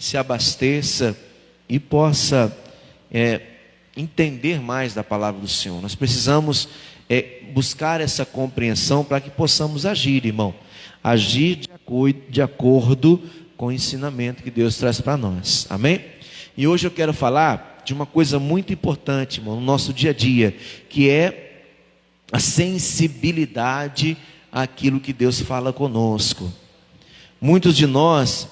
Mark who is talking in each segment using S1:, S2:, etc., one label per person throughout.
S1: se abasteça e possa entender mais da palavra do Senhor. Nós precisamos buscar essa compreensão para que possamos agir, irmão. Agir de acordo com o ensinamento que Deus traz para nós. Amém? E hoje eu quero falar de uma coisa muito importante, irmão, no nosso dia a dia, que é a sensibilidade àquilo que Deus fala conosco. Muitos de nós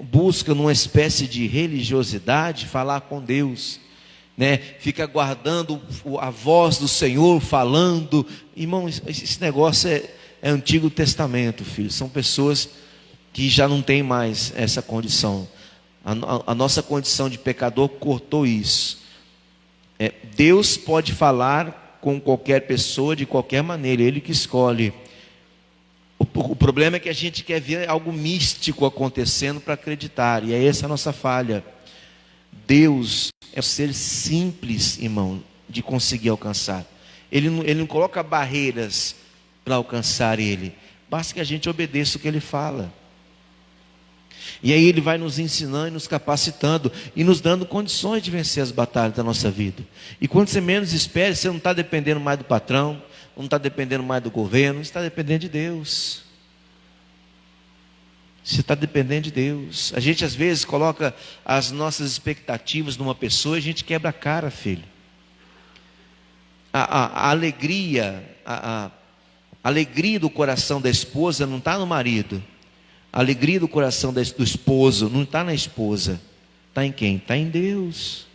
S1: buscam numa espécie de religiosidade falar com Deus, né? Fica guardando a voz do Senhor falando. Irmão, esse negócio é Antigo Testamento, filho. São pessoas que já não têm mais essa condição. A nossa condição de pecador cortou isso. Deus pode falar com qualquer pessoa de qualquer maneira, Ele que escolhe. O problema é que a gente quer ver algo místico acontecendo para acreditar, e é essa a nossa falha. Deus é um ser simples, irmão, de conseguir alcançar. Ele não coloca barreiras para alcançar Ele. Basta que a gente obedeça o que Ele fala. E aí Ele vai nos ensinando e nos capacitando e nos dando condições de vencer as batalhas da nossa vida. E quando você menos espera, você não está dependendo mais do patrão, não está dependendo mais do governo, você está dependendo de Deus. Você está dependendo de Deus. A gente às vezes coloca as nossas expectativas numa pessoa e a gente quebra a cara, filho. A alegria, a alegria do coração da esposa não está no marido. A alegria do coração do esposo não está na esposa. Está em quem? Está em Deus.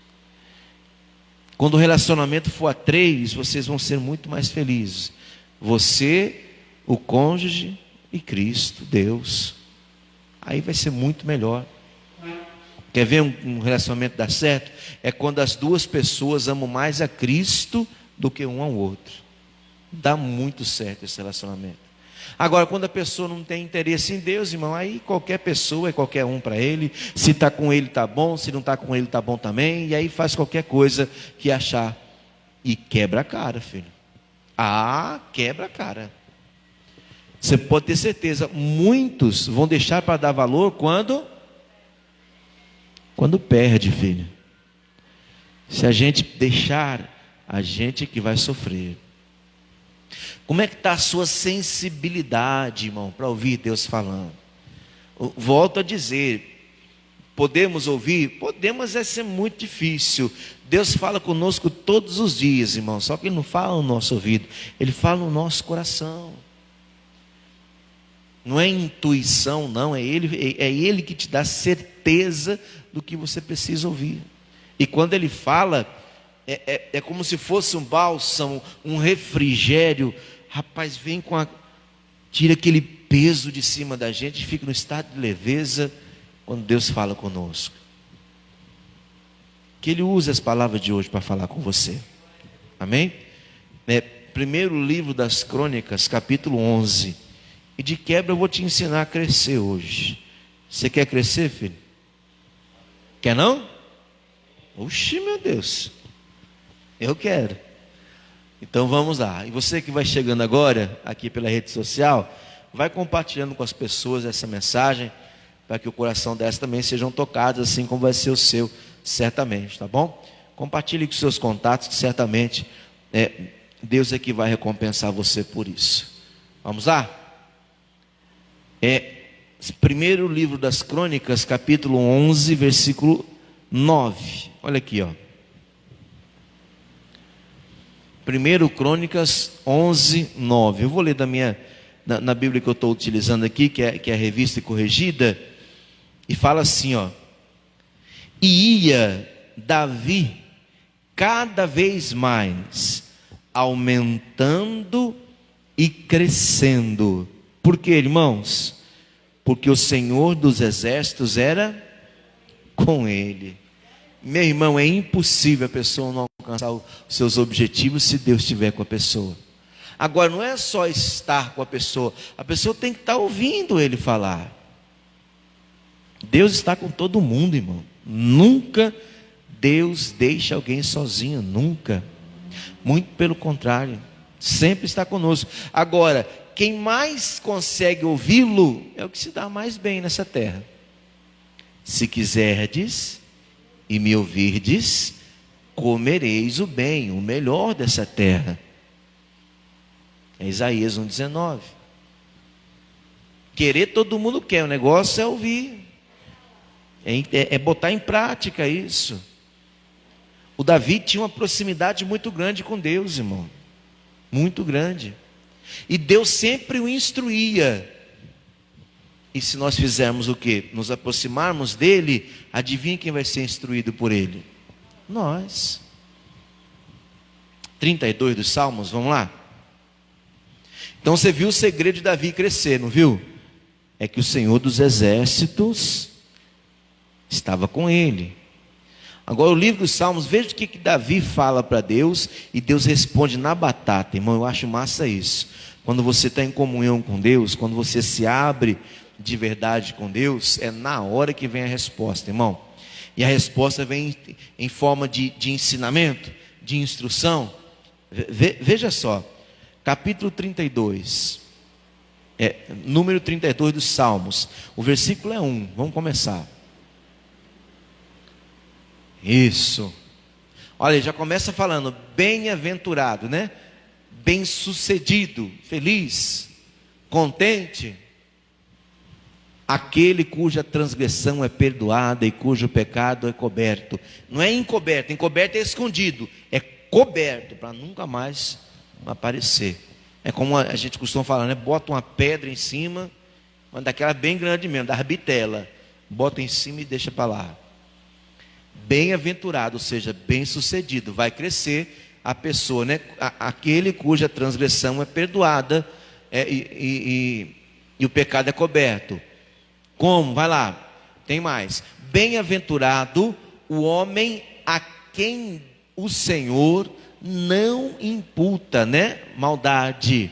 S1: Quando o relacionamento for a 3, vocês vão ser muito mais felizes. Você, o cônjuge e Cristo, Deus. Aí vai ser muito melhor. Quer ver um relacionamento dar certo? É quando as duas pessoas amam mais a Cristo do que um ao outro. Dá muito certo esse relacionamento. Agora, quando a pessoa não tem interesse em Deus, irmão, aí qualquer pessoa é qualquer um para ele. Se está com ele está bom, se não está com ele está bom também. E aí faz qualquer coisa que achar. E quebra a cara, filho. Quebra a cara. Você pode ter certeza, muitos vão deixar para dar valor quando perde, filho. Se a gente deixar, a gente que vai sofrer. Como é que está a sua sensibilidade, irmão, para ouvir Deus falando? Volto a dizer, podemos ouvir? Podemos, é ser muito difícil. Deus fala conosco todos os dias, irmão, só que Ele não fala no nosso ouvido, Ele fala no nosso coração. Não é intuição, não, é Ele que te dá certeza do que você precisa ouvir. E quando Ele fala, é como se fosse um bálsamo, um refrigério. Rapaz, tira aquele peso de cima da gente, fica no estado de leveza quando Deus fala conosco. Que Ele use as palavras de hoje para falar com você. Amém? Primeiro livro das Crônicas, capítulo 11. E de quebra eu vou te ensinar a crescer hoje. Você quer crescer, filho? Quer não? Oxi, meu Deus. Eu quero. Então vamos lá. E você que vai chegando agora, aqui pela rede social, vai compartilhando com as pessoas essa mensagem, para que o coração delas também sejam tocados, assim como vai ser o seu, certamente, tá bom? Compartilhe com seus contatos, que certamente Deus é que vai recompensar você por isso. Vamos lá? Primeiro livro das Crônicas, capítulo 11, versículo 9. Olha aqui, ó. Primeiro Crônicas 11, 9. Eu vou ler na Bíblia que eu estou utilizando aqui, que é a revista corrigida, e fala assim, ó. E ia Davi cada vez mais aumentando e crescendo. Por quê, irmãos? Porque o Senhor dos exércitos era com ele. Meu irmão, é impossível a pessoa não alcançar os seus objetivos se Deus estiver com a pessoa. Agora, não é só estar com a pessoa tem que estar ouvindo ele falar. Deus está com todo mundo, irmão. Nunca Deus deixa alguém sozinho, nunca. Muito pelo contrário, sempre está conosco. Agora, quem mais consegue ouvi-lo é o que se dá mais bem nessa terra. Se quiserdes e me ouvirdes, comereis o bem, o melhor dessa terra. É Isaías 1,19. Querer todo mundo quer, o negócio é ouvir, é botar em prática isso. O Davi tinha uma proximidade muito grande com Deus, irmão, muito grande, e Deus sempre o instruía. E se nós fizermos o quê? Nos aproximarmos dele, adivinha quem vai ser instruído por ele? Nós. 32 dos Salmos, vamos lá. Então você viu o segredo de Davi crescer, não viu? É que o Senhor dos Exércitos estava com ele. Agora o livro dos Salmos, veja o que Davi fala para Deus, e Deus responde na batata. Irmão, eu acho massa isso. Quando você está em comunhão com Deus, quando você se abre de verdade com Deus, é na hora que vem a resposta, irmão. E a resposta vem em forma de ensinamento, de instrução. Veja só, capítulo 32, número 32 dos Salmos, o versículo é 1, vamos começar. Isso. Olha, já começa falando, bem-aventurado, né? Bem-sucedido, feliz, contente, aquele cuja transgressão é perdoada e cujo pecado é coberto. Não é encoberto, encoberto é escondido, é coberto para nunca mais aparecer. É como a gente costuma falar, né? Bota uma pedra em cima, uma daquela bem grande mesmo, da arbitela, bota em cima e deixa para lá. Bem-aventurado, ou seja, bem-sucedido, vai crescer a pessoa, né? Aquele cuja transgressão é perdoada e o pecado é coberto. Como? Vai lá, tem mais. Bem-aventurado o homem a quem o Senhor não imputa, né? Maldade,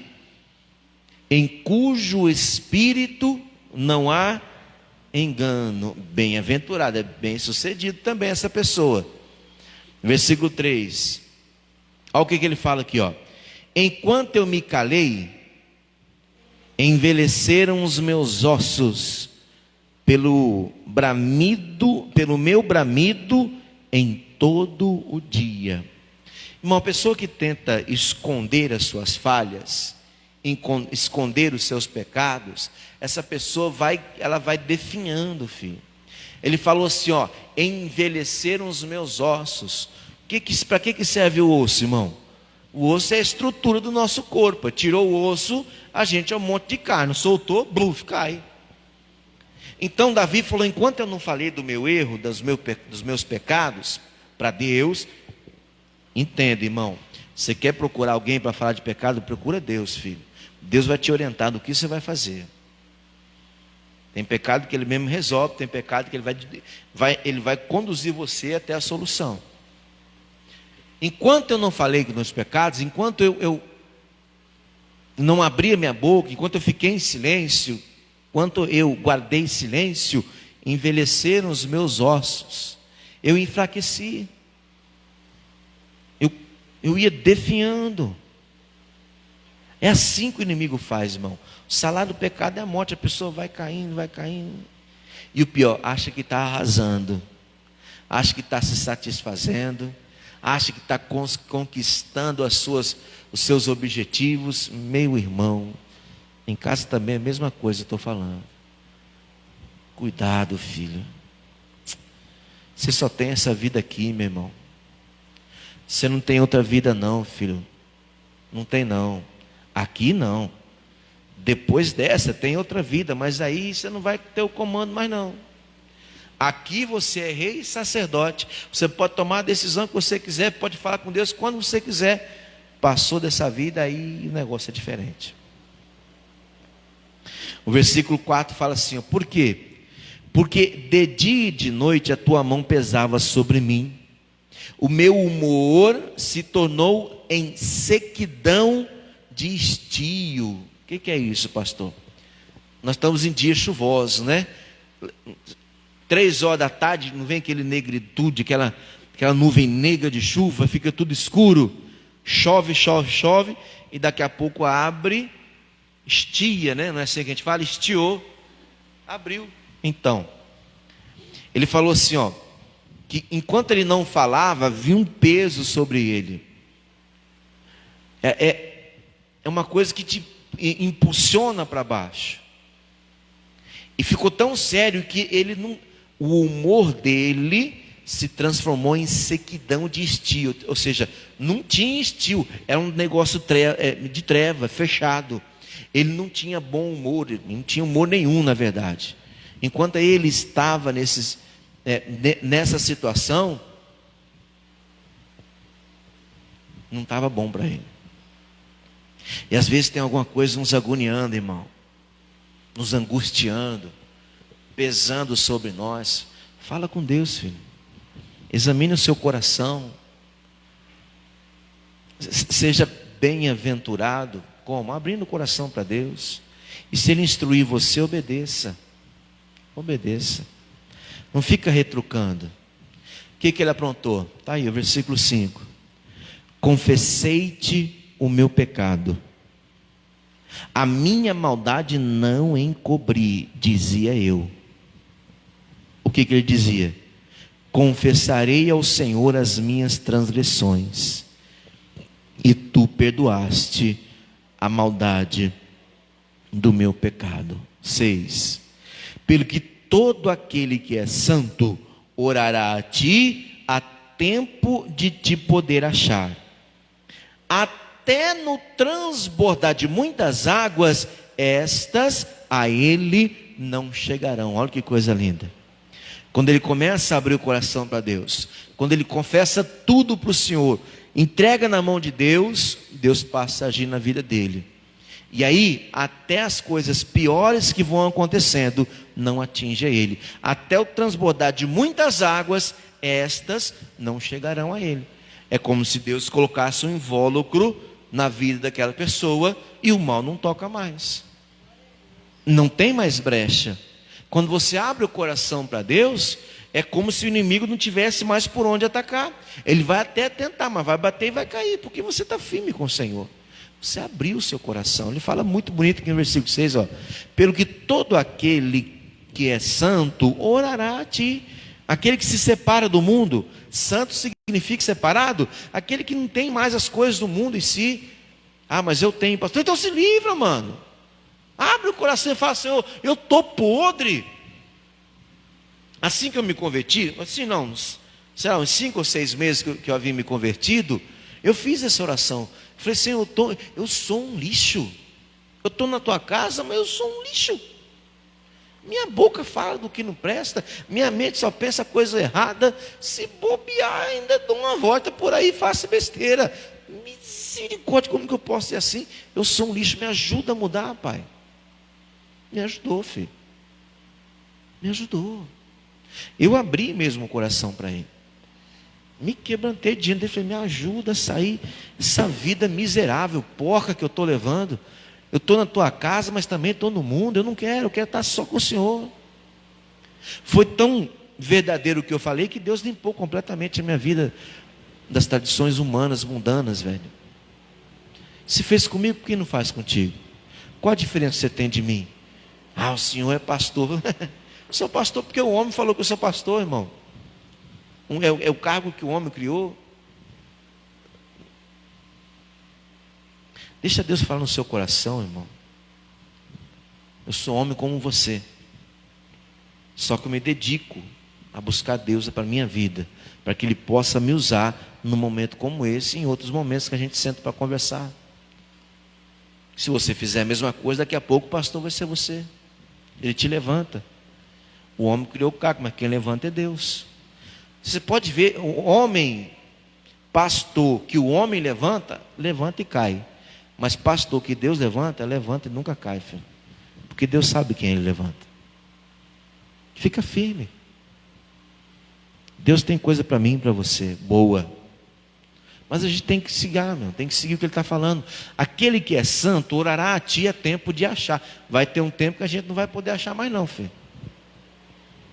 S1: em cujo espírito não há engano. Bem-aventurado, é bem-sucedido também essa pessoa. Versículo 3. Olha o que ele fala aqui, ó. Enquanto eu me calei, envelheceram os meus ossos pelo meu bramido em todo o dia. Uma pessoa que tenta esconder as suas falhas, esconder os seus pecados, essa pessoa vai definhando, filho. Ele falou assim, ó, envelheceram os meus ossos. Para que serve o osso, irmão? O osso é a estrutura do nosso corpo. Tirou o osso, a gente é um monte de carne. Soltou, bluf, cai. Então Davi falou, enquanto eu não falei do meu erro, dos meus pecados para Deus, entenda, irmão, você quer procurar alguém para falar de pecado, procura Deus, filho. Deus vai te orientar do que você vai fazer. Tem pecado que Ele mesmo resolve, tem pecado que Ele vai conduzir você até a solução. Enquanto eu não falei dos meus pecados, enquanto eu não abri a minha boca, enquanto eu fiquei em silêncio, enquanto eu guardei silêncio, envelheceram os meus ossos, eu enfraqueci, eu ia definhando. É assim que o inimigo faz, irmão. O salário do pecado é a morte, a pessoa vai caindo, e o pior, acha que está arrasando, acha que está se satisfazendo, acha que está conquistando os seus objetivos. Meu irmão, em casa também é a mesma coisa, estou falando. Cuidado, filho. Você só tem essa vida aqui, meu irmão. Você não tem outra vida não, filho. Não tem não. Aqui não. Depois dessa tem outra vida, mas aí você não vai ter o comando mais não. Aqui você é rei e sacerdote. Você pode tomar a decisão que você quiser, pode falar com Deus quando você quiser. Passou dessa vida, aí o negócio é diferente. O versículo 4 fala assim, ó, por quê? Porque de dia e de noite a tua mão pesava sobre mim. O meu humor se tornou em sequidão de estio. O que é isso, pastor? Nós estamos em dias chuvosos, né? 3 horas da tarde, não vem aquele negritude, aquela nuvem negra de chuva, fica tudo escuro, chove, e daqui a pouco abre, estia, né? Não é assim que a gente fala? Estiou, abriu. Então, Ele falou assim, ó, que enquanto ele não falava, havia um peso sobre ele. É uma coisa que te impulsiona para baixo. E ficou tão sério que ele não, o humor dele se transformou em sequidão de estio. Ou seja, não tinha estio, era um negócio de treva, fechado. Ele não tinha bom humor, não tinha humor nenhum, na verdade. Enquanto ele estava nessa situação, não estava bom para ele. E às vezes tem alguma coisa nos agoniando, irmão, nos angustiando, pesando sobre nós. Fala com Deus, filho. Examine o seu coração. Seja bem-aventurado. Como? Abrindo o coração para Deus. E se Ele instruir você, obedeça. Obedeça. Não fica retrucando. O que ele aprontou? Está aí o versículo 5. Confessei-te o meu pecado, a minha maldade não encobri, dizia eu. O que ele dizia? Confessarei ao Senhor as minhas transgressões, e tu perdoaste a maldade do meu pecado. 6. Pelo que todo aquele que é santo orará a ti, a tempo de te poder achar. Até no transbordar de muitas águas, estas a ele não chegarão. Olha que coisa linda. Quando ele começa a abrir o coração para Deus, quando ele confessa tudo para o Senhor, entrega na mão de Deus, Deus passa a agir na vida dele. E aí, até as coisas piores que vão acontecendo, não atinge a ele. Até o transbordar de muitas águas, estas não chegarão a ele. É como se Deus colocasse um invólucro na vida daquela pessoa e o mal não toca mais. Não tem mais brecha. Quando você abre o coração para Deus, é como se o inimigo não tivesse mais por onde atacar. Ele vai até tentar, mas vai bater e vai cair, porque você está firme com o Senhor. Você abriu o seu coração. Ele fala muito bonito aqui no versículo 6, ó. Pelo que todo aquele que é santo orará a ti. Aquele que se separa do mundo, santo significa separado, aquele que não tem mais as coisas do mundo em si. Ah, mas eu tenho, pastor. Então se livra, mano. Abre o coração e fala, Senhor, eu estou podre. Assim que eu me converti, assim não, sei lá, uns 5 ou 6 meses que eu havia me convertido, eu fiz essa oração. Falei, Senhor, eu sou um lixo. Eu estou na tua casa, mas eu sou um lixo. Minha boca fala do que não presta, minha mente só pensa coisa errada. Se bobear, ainda dou uma volta por aí e faço besteira. Misericórdia, como que eu posso ser assim? Eu sou um lixo, me ajuda a mudar, Pai. Me ajudou, filho. Me ajudou. Eu abri mesmo o coração para ele. Me quebrantei diante dele, falei, me ajuda a sair dessa vida miserável, porca que eu estou levando. Eu estou na tua casa, mas também estou no mundo. Eu quero estar só com o Senhor. Foi tão verdadeiro o que eu falei, que Deus limpou completamente a minha vida das tradições humanas, mundanas, velho. Se fez comigo, por que não faz contigo? Qual a diferença você tem de mim? Ah, o Senhor é pastor. Eu sou pastor porque o homem falou que eu sou pastor, irmão. É o cargo que o homem criou. Deixa Deus falar no seu coração, irmão. Eu sou homem como você. Só que eu me dedico a buscar Deus para a minha vida, para que Ele possa me usar num momento como esse e em outros momentos que a gente senta para conversar. Se você fizer a mesma coisa, daqui a pouco o pastor vai ser você. Ele te levanta. O homem criou o cargo, mas quem levanta é Deus. Você pode ver, o homem, pastor que o homem levanta, levanta e cai. Mas pastor que Deus levanta, levanta e nunca cai, filho. Porque Deus sabe quem Ele levanta. Fica firme. Deus tem coisa para mim e para você, boa. Mas a gente tem que seguir, meu, tem que seguir o que Ele está falando. Aquele que é santo orará a ti a tempo de achar. Vai ter um tempo que a gente não vai poder achar mais não, filho.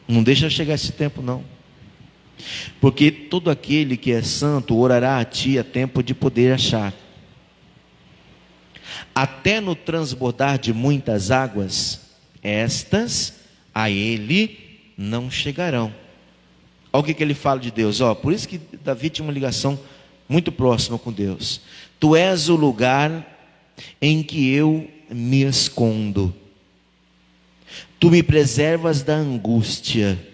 S1: Não deixa chegar esse tempo não. Porque todo aquele que é santo orará a ti a tempo de poder achar. Até no transbordar de muitas águas, estas a ele não chegarão. Olha o que ele fala de Deus. Por isso que Davi tinha uma ligação muito próxima com Deus. Tu és o lugar em que eu me escondo. Tu me preservas da angústia.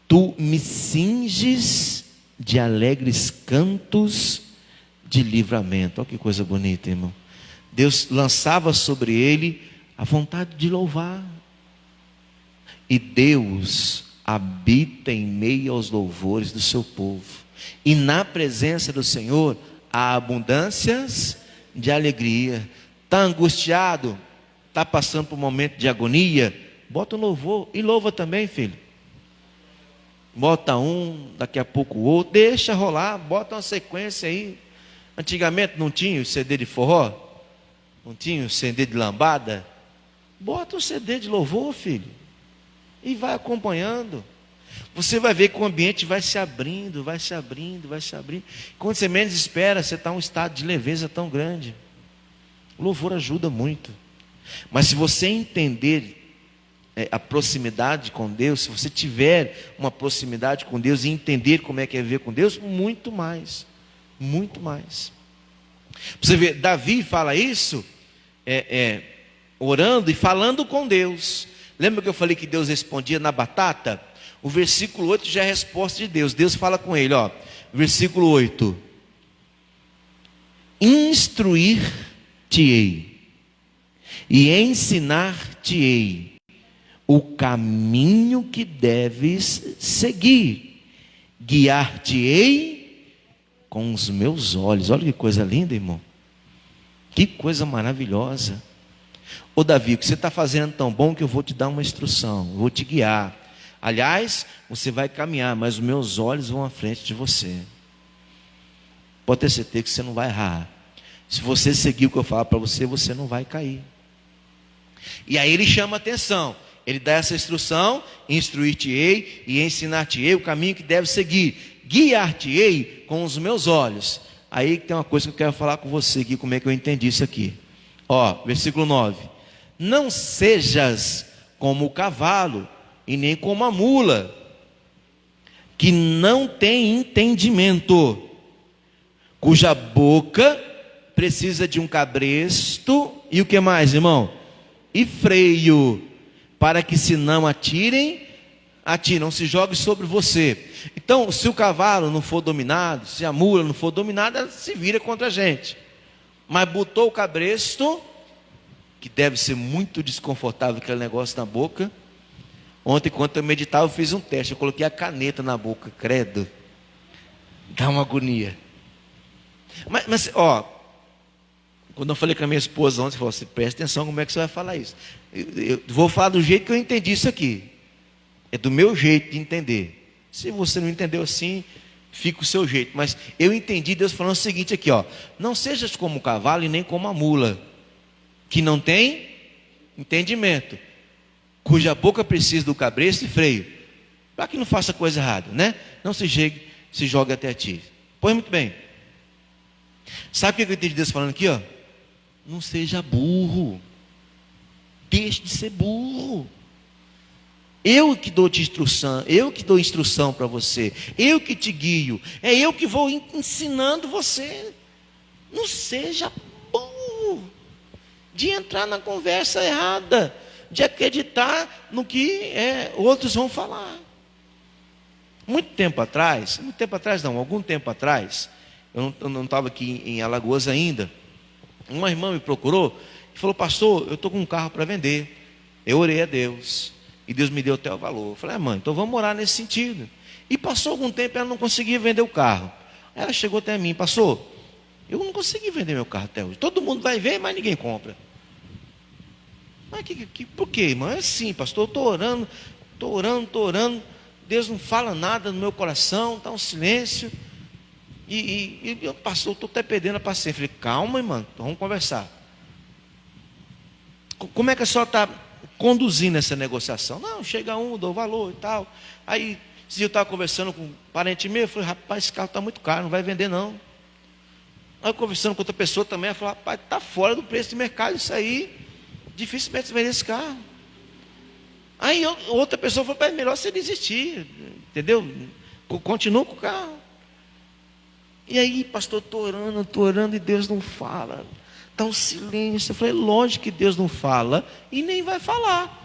S1: Tu me cinges de alegres cantos de livramento. Olha que coisa bonita, irmão. Deus lançava sobre ele a vontade de louvar. E Deus habita em meio aos louvores do seu povo. E na presença do Senhor há abundâncias de alegria. Está angustiado? Está passando por um momento de agonia? Bota um louvor e louva também, filho. Bota um, daqui a pouco o outro, deixa rolar, bota uma sequência aí. Antigamente não tinha o CD de forró, não tinha o CD de lambada. Bota um CD de louvor, filho, e vai acompanhando. Você vai ver que o ambiente vai se abrindo, vai se abrindo, vai se abrindo. Quando você menos espera, você está em um estado de leveza tão grande. O louvor ajuda muito. Mas se você entender a proximidade com Deus, se você tiver uma proximidade com Deus e entender como é que é viver com Deus, muito mais, muito mais. Você vê, Davi fala isso, orando e falando com Deus. Lembra que eu falei que Deus respondia na batata? O versículo 8 já é a resposta de Deus. Deus fala com ele, versículo 8: instruir-te-ei e ensinar-te-ei o caminho que deves seguir, guiar-te-ei com os meus olhos. Olha que coisa linda, irmão, que coisa maravilhosa. Ô Davi, o que você está fazendo é tão bom que eu vou te dar uma instrução, eu vou te guiar. Aliás, você vai caminhar, mas os meus olhos vão à frente de você. Pode ter certeza que você não vai errar. Se você seguir o que eu falo para você, você não vai cair. E aí ele chama a atenção. Ele dá essa instrução: instruir-te-ei e ensinar-te-ei o caminho que deve seguir, guiar-te-ei com os meus olhos. Aí tem uma coisa que eu quero falar com você aqui, como é que eu entendi isso aqui. Versículo 9: não sejas como o cavalo e nem como a mula, que não tem entendimento, cuja boca precisa de um cabresto, e o que mais, irmão? E freio, para que se não não se jogue sobre você. Então, se o cavalo não for dominado, se a mula não for dominada, ela se vira contra a gente. Mas botou o cabresto, que deve ser muito desconfortável aquele negócio na boca. Ontem, enquanto eu meditava, eu fiz um teste. Eu coloquei a caneta na boca, credo. Dá uma agonia. Mas quando eu falei com a minha esposa ontem, falou assim: presta atenção como é que você vai falar isso. Eu vou falar do jeito que eu entendi isso aqui. É do meu jeito de entender. Se você não entendeu assim, fica o seu jeito. Mas eu entendi Deus falando o seguinte aqui, não sejas como o cavalo e nem como a mula, que não tem entendimento, cuja boca precisa do cabresto e freio, para que não faça coisa errada, né? Não se jogue até ti. Pois muito bem. Sabe o que eu entendi Deus falando aqui, Não seja burro. Deixe de ser burro. Eu que dou instrução, eu que dou instrução para você, eu que te guio, é eu que vou ensinando você. Não seja burro de entrar na conversa errada, de acreditar no que outros vão falar. Algum tempo atrás, eu não estava aqui em Alagoas ainda, uma irmã me procurou e falou: pastor, eu estou com um carro para vender. Eu orei a Deus e Deus me deu até o valor. Eu falei: mãe, então vamos orar nesse sentido. E passou algum tempo, ela não conseguia vender o carro. Ela chegou até mim: pastor, eu não consegui vender meu carro até hoje. Todo mundo vai ver, mas ninguém compra. Mas por quê, irmão? É assim, pastor, eu estou orando. Deus não fala nada no meu coração, está um silêncio. E eu, pastor, estou até perdendo a paciência. Eu falei: calma, irmão, vamos conversar. Como é que a senhora está conduzindo essa negociação? Não, chega um, dou valor e tal. Aí, se eu estava conversando com um parente meu, eu falei: rapaz, esse carro está muito caro, não vai vender não. Aí eu conversando com outra pessoa também, ela falou: rapaz, está fora do preço de mercado isso aí, dificilmente vender esse carro. Aí outra pessoa falou: é melhor você desistir, entendeu? Continua com o carro. E aí, pastor, estou orando e Deus não fala. Está um silêncio. Eu falei, lógico que Deus não fala e nem vai falar.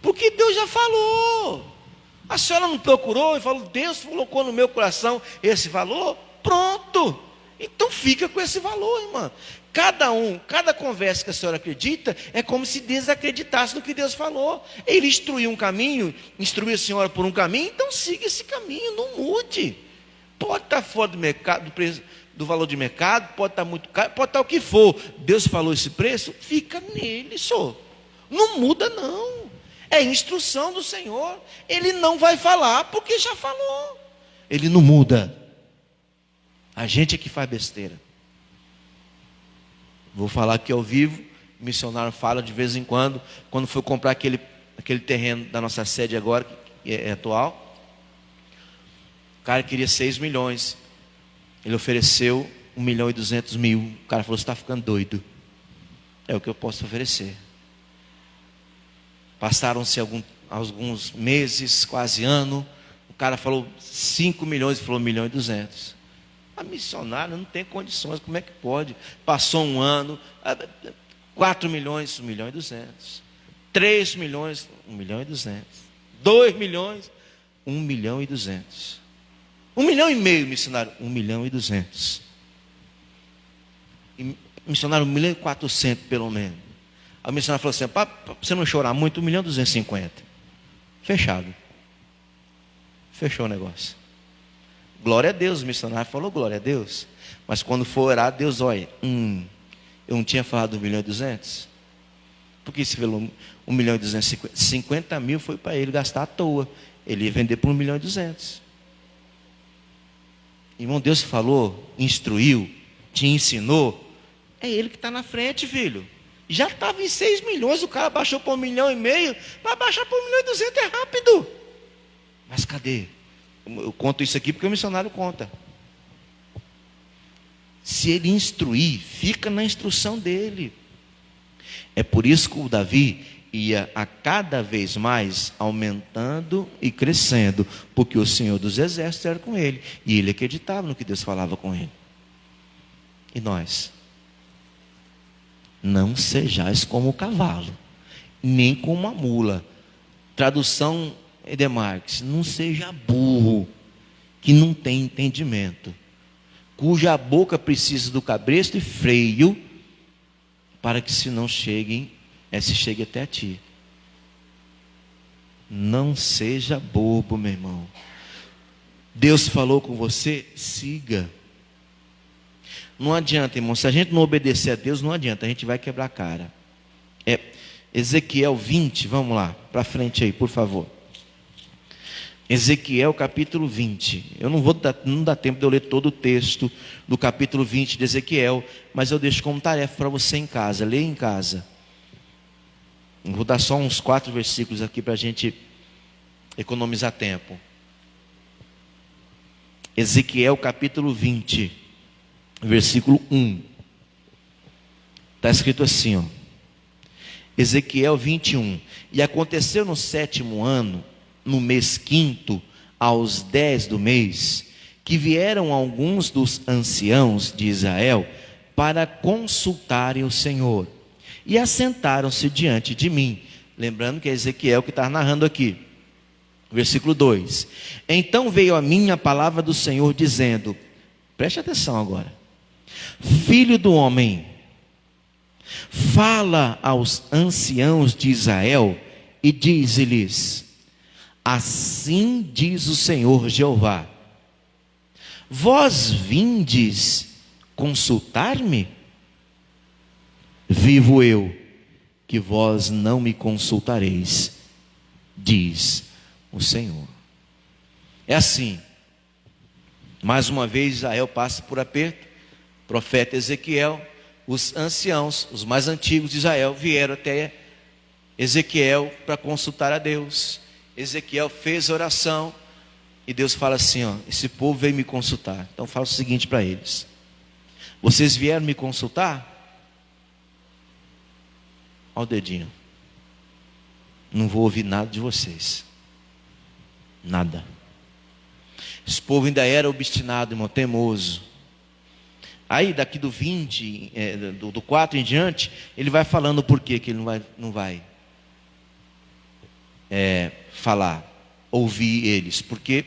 S1: Porque Deus já falou. A senhora não procurou e falou, Deus colocou no meu coração esse valor? Pronto. Então fica com esse valor, irmã. Cada conversa que a senhora acredita, é como se desacreditasse no que Deus falou. Ele instruiu um caminho, instruiu a senhora por um caminho, então siga esse caminho, não mude. Pode estar fora do mercado, do valor de mercado, pode estar muito caro, pode estar o que for. Deus falou esse preço, fica nele só. Não muda não. É instrução do Senhor. Ele não vai falar porque já falou. Ele não muda. A gente é que faz besteira. Vou falar aqui ao vivo. O missionário fala de vez em quando foi comprar aquele terreno da nossa sede agora, que é atual. O cara queria 6 milhões. Ele ofereceu 1.200.000. O cara falou, você está ficando doido. É o que eu posso oferecer. Passaram-se alguns meses, quase ano. O cara falou 5 milhões, ele falou 1.200.000. A missionária não tem condições, como é que pode? Passou um ano, 4 milhões, 1.200.000. 3 milhões, 1.200.000. 2 milhões, 1.200.000. 1,5 milhão, missionário, 1.200.000. E missionário, 1.400.000 pelo menos. A missionária falou assim, para você não chorar muito, 1.250.000. Fechado. Fechou o negócio. Glória a Deus, o missionário falou, glória a Deus. Mas quando for orar, Deus, olha, eu não tinha falado 1.200.000? Porque se falou 1.250.000, 50.000 foi para ele gastar à toa. Ele ia vender por 1.200.000. Irmão, Deus falou, instruiu, te ensinou. É ele que está na frente, filho. Já estava em 6 milhões, o cara baixou para 1,5 milhão. Para baixar para 1.200.000 é rápido. Mas cadê? Eu conto isso aqui porque o missionário conta. Se ele instruir, fica na instrução dele. É por isso que o Davi ia a cada vez mais aumentando e crescendo, porque o Senhor dos Exércitos era com ele, e ele acreditava no que Deus falava com ele. E nós? Não sejais como o cavalo, nem como a mula. Tradução Edemarques, não seja burro, que não tem entendimento, cuja boca precisa do cabresto e freio, para que se chegue até a ti. Não seja bobo, meu irmão. Deus falou com você, siga. Não adianta, irmão, se a gente não obedecer a Deus, não adianta, a gente vai quebrar a cara. Ezequiel 20, vamos lá, para frente aí, por favor. Ezequiel capítulo 20. Não dá tempo de eu ler todo o texto do capítulo 20 de Ezequiel, mas eu deixo como tarefa para você em casa, leia em casa. Eu vou dar só uns 4 versículos aqui para a gente economizar tempo. Ezequiel capítulo 20, versículo 1. Está escrito assim, ó. Ezequiel 21. E aconteceu no 7º ano, no mês 5º, aos 10 do mês, que vieram alguns dos anciãos de Israel para consultarem o Senhor, e assentaram-se diante de mim. Lembrando que é Ezequiel que está narrando aqui. Versículo 2. Então veio a mim a palavra do Senhor dizendo, preste atenção agora. Filho do homem, fala aos anciãos de Israel e dize-lhes, assim diz o Senhor Jeová, vós vindes consultar-me? Vivo eu, que vós não me consultareis, diz o Senhor. É assim, mais uma vez Israel passa por aperto. Profeta Ezequiel, os anciãos, os mais antigos de Israel, vieram até Ezequiel para consultar a Deus. Ezequiel fez oração e Deus fala assim, ó, esse povo veio me consultar, então fala o seguinte para eles, vocês vieram me consultar? Olha o dedinho, não vou ouvir nada de vocês, nada. Esse povo ainda era obstinado, irmão, teimoso. Aí daqui do 20, do 4 em diante, ele vai falando o porquê que ele não vai falar, ouvir eles. Porque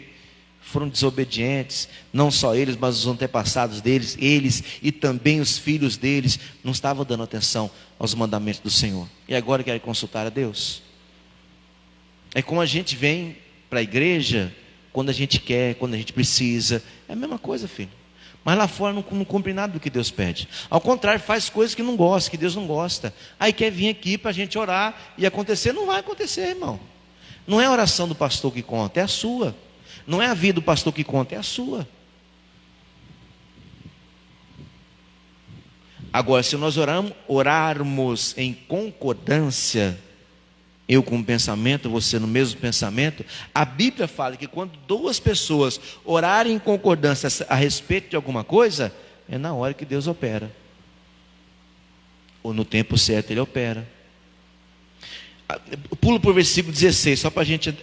S1: foram desobedientes, não só eles, mas os antepassados deles, eles e também os filhos deles, não estavam dando atenção aos mandamentos do Senhor. E agora querem consultar a Deus. É como a gente vem para a igreja quando a gente quer, quando a gente precisa. É a mesma coisa, filho. Mas lá fora não cumpre nada do que Deus pede. Ao contrário, faz coisas que não gosta, que Deus não gosta. Aí quer vir aqui para a gente orar e acontecer. Não vai acontecer, irmão. Não é a oração do pastor que conta, é a sua. Não é a vida do pastor que conta, é a sua. Agora, se nós orarmos em concordância, eu com o pensamento, você no mesmo pensamento, a Bíblia fala que quando duas pessoas orarem em concordância a respeito de alguma coisa, é na hora que Deus opera. Ou no tempo certo Ele opera. Pulo para o versículo 16, só para a gente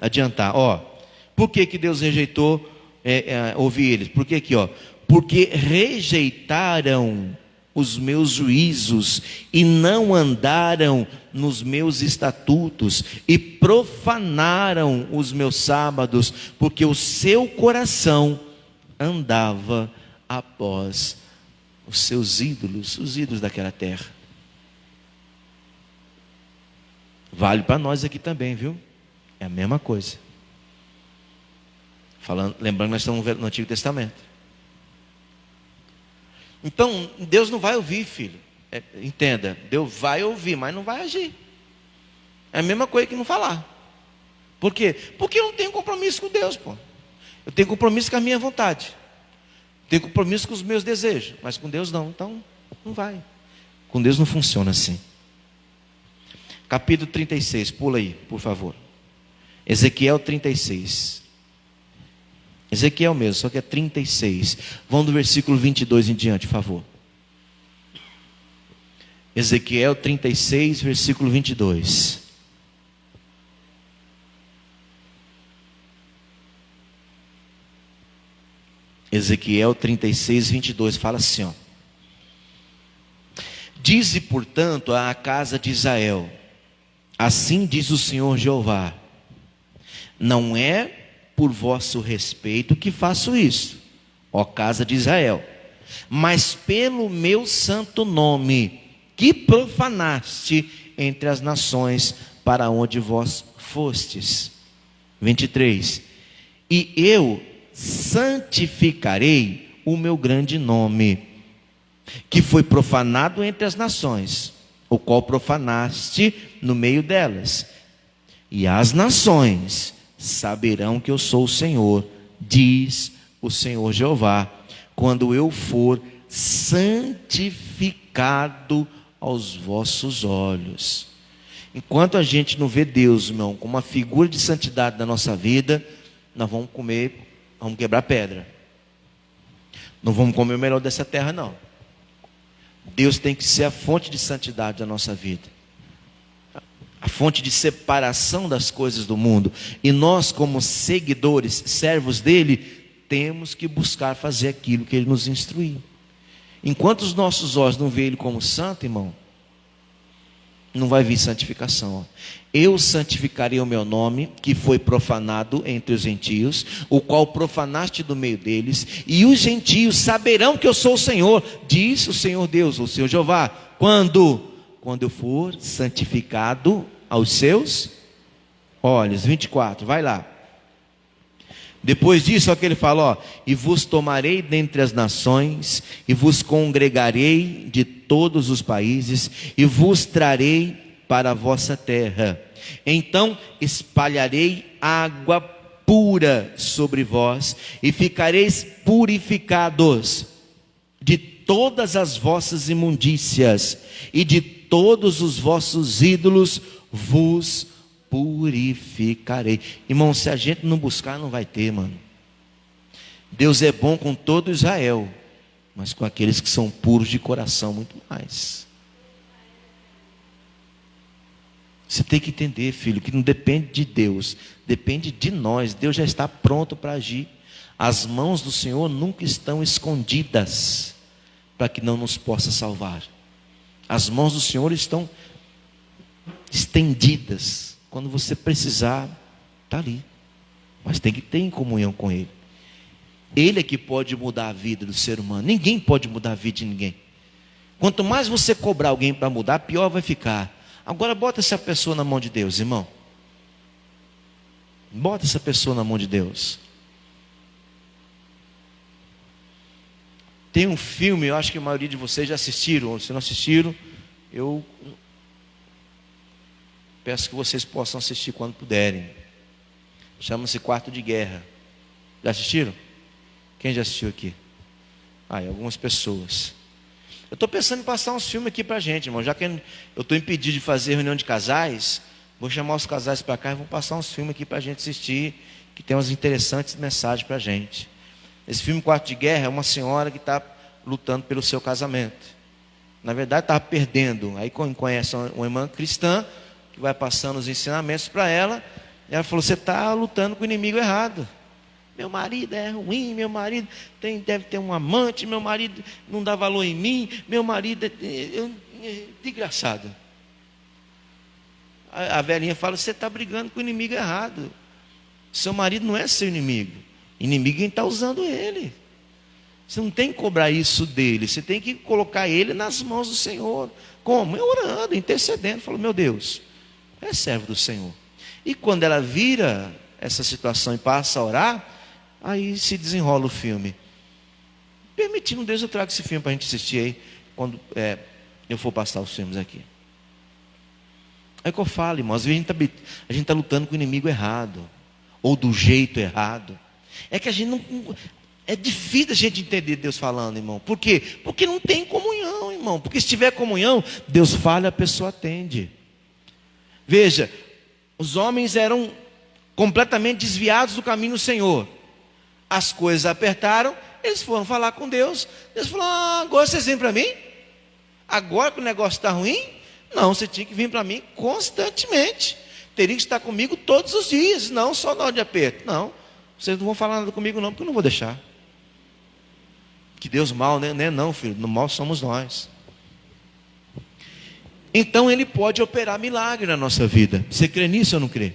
S1: adiantar. Por que Deus rejeitou ouvir eles? Por que aqui? Porque rejeitaram os meus juízos e não andaram nos meus estatutos e profanaram os meus sábados, porque o seu coração andava após os seus ídolos, os ídolos daquela terra. Vale para nós aqui também, viu? É a mesma coisa. Lembrando que nós estamos no Antigo Testamento. Então, Deus não vai ouvir, filho. Entenda, Deus vai ouvir, mas não vai agir. É a mesma coisa que não falar. Por quê? Porque eu não tenho compromisso com Deus, pô. Eu tenho compromisso com a minha vontade. Tenho compromisso com os meus desejos. Mas com Deus não, então não vai. Com Deus não funciona assim. Capítulo 36, pula aí, por favor. Ezequiel 36. Ezequiel mesmo, só que é 36. Vamos do versículo 22 em diante, por favor. Ezequiel 36, versículo 22. Ezequiel 36, 22, fala assim, Dize, portanto, à casa de Israel, assim diz o Senhor Jeová, não é por vosso respeito que faço isso, ó casa de Israel, mas pelo meu santo nome, que profanaste entre as nações para onde vós fostes. 23. E eu santificarei o meu grande nome, que foi profanado entre as nações, o qual profanaste no meio delas. E as nações saberão que eu sou o Senhor, diz o Senhor Jeová, quando eu for santificado aos vossos olhos. Enquanto a gente não vê Deus, irmão, como uma figura de santidade da nossa vida, nós vamos quebrar pedra. Não vamos comer o melhor dessa terra, não. Deus tem que ser a fonte de santidade da nossa vida, a fonte de separação das coisas do mundo. E nós, como seguidores, servos dele, temos que buscar fazer aquilo que ele nos instruiu. Enquanto os nossos olhos não veem ele como santo, irmão, não vai vir santificação. Eu santificarei o meu nome, que foi profanado entre os gentios, o qual profanaste do meio deles, e os gentios saberão que eu sou o Senhor, diz o Senhor Deus, o Senhor Jeová, quando eu for santificado aos seus olhos. 24, vai lá. Depois disso, olha que ele fala, e vos tomarei dentre as nações, e vos congregarei de todos os países, e vos trarei para a vossa terra. Então espalharei água pura sobre vós, e ficareis purificados de todas as vossas imundícias, e de todos os vossos ídolos vos purificarei. Irmão, se a gente não buscar, não vai ter, mano. Deus é bom com todo Israel, mas com aqueles que são puros de coração, muito mais. Você tem que entender, filho, que não depende de Deus, depende de nós. Deus já está pronto para agir. As mãos do Senhor nunca estão escondidas para que não nos possa salvar. As mãos do Senhor estão estendidas. Quando você precisar, está ali. Mas tem que ter em comunhão com Ele. Ele é que pode mudar a vida do ser humano. Ninguém pode mudar a vida de ninguém. Quanto mais você cobrar alguém para mudar, pior vai ficar. Agora bota essa pessoa na mão de Deus, irmão. Bota essa pessoa na mão de Deus. Tem um filme, eu acho que a maioria de vocês já assistiram, ou se não assistiram, eu peço que vocês possam assistir quando puderem. Chama-se Quarto de Guerra. Já assistiram? Quem já assistiu aqui? Algumas pessoas. Eu estou pensando em passar uns filmes aqui para a gente, irmão. Já que eu estou impedido de fazer reunião de casais, vou chamar os casais para cá e vou passar uns filmes aqui para a gente assistir, que tem umas interessantes mensagens para a gente. Esse filme Quarto de Guerra é uma senhora que está lutando pelo seu casamento. Na verdade estava perdendo. Aí conhece uma irmã cristã, que vai passando os ensinamentos para ela, e ela falou: você está lutando com o inimigo errado. Meu marido é ruim, meu marido deve ter um amante, meu marido não dá valor em mim, meu marido é desgraçado. A velhinha fala: você está brigando com o inimigo errado. Seu marido não é seu inimigo. Inimigo quem está usando ele. Você não tem que cobrar isso dele. Você tem que colocar ele nas mãos do Senhor. Como? Orando, intercedendo. Falou: meu Deus, é servo do Senhor. E quando ela vira essa situação e passa a orar, aí se desenrola o filme. Permitindo Deus, eu trago esse filme para a gente assistir aí, quando eu for passar os filmes aqui. É o que eu falo, irmão. Às vezes a gente está lutando com o inimigo errado, ou do jeito errado. É que a gente não... É difícil a gente entender Deus falando, irmão. Por quê? Porque não tem comunhão, irmão. Porque se tiver comunhão, Deus fala e a pessoa atende. Veja, os homens eram completamente desviados do caminho do Senhor. As coisas apertaram, eles foram falar com Deus. Deus falou: agora vocês vêm para mim? Agora que o negócio está ruim? Não, você tinha que vir para mim constantemente. Teria que estar comigo todos os dias, não só na hora de aperto. Não, vocês não vão falar nada comigo não, porque eu não vou deixar. Que Deus mal, né? Não, filho, no mal somos nós. Então Ele pode operar milagre na nossa vida. Você crê nisso ou não crê?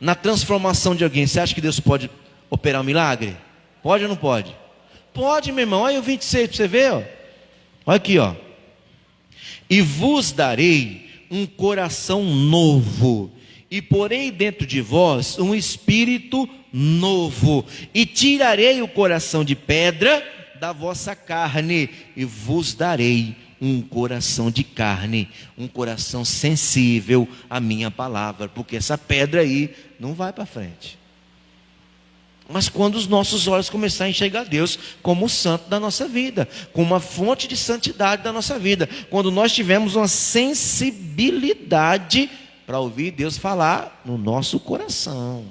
S1: Na transformação de alguém, você acha que Deus pode operar um milagre? Pode ou não pode? Pode, meu irmão. Olha o 26 para você ver, ó. Olha aqui, ó. E vos darei um coração novo, e porei dentro de vós um espírito novo, e tirarei o coração de pedra da vossa carne, e vos darei um coração de carne, um coração sensível à minha palavra, porque essa pedra aí não vai para frente. Mas quando os nossos olhos começarem a enxergar Deus como o santo da nossa vida, como uma fonte de santidade da nossa vida, quando nós tivermos uma sensibilidade para ouvir Deus falar no nosso coração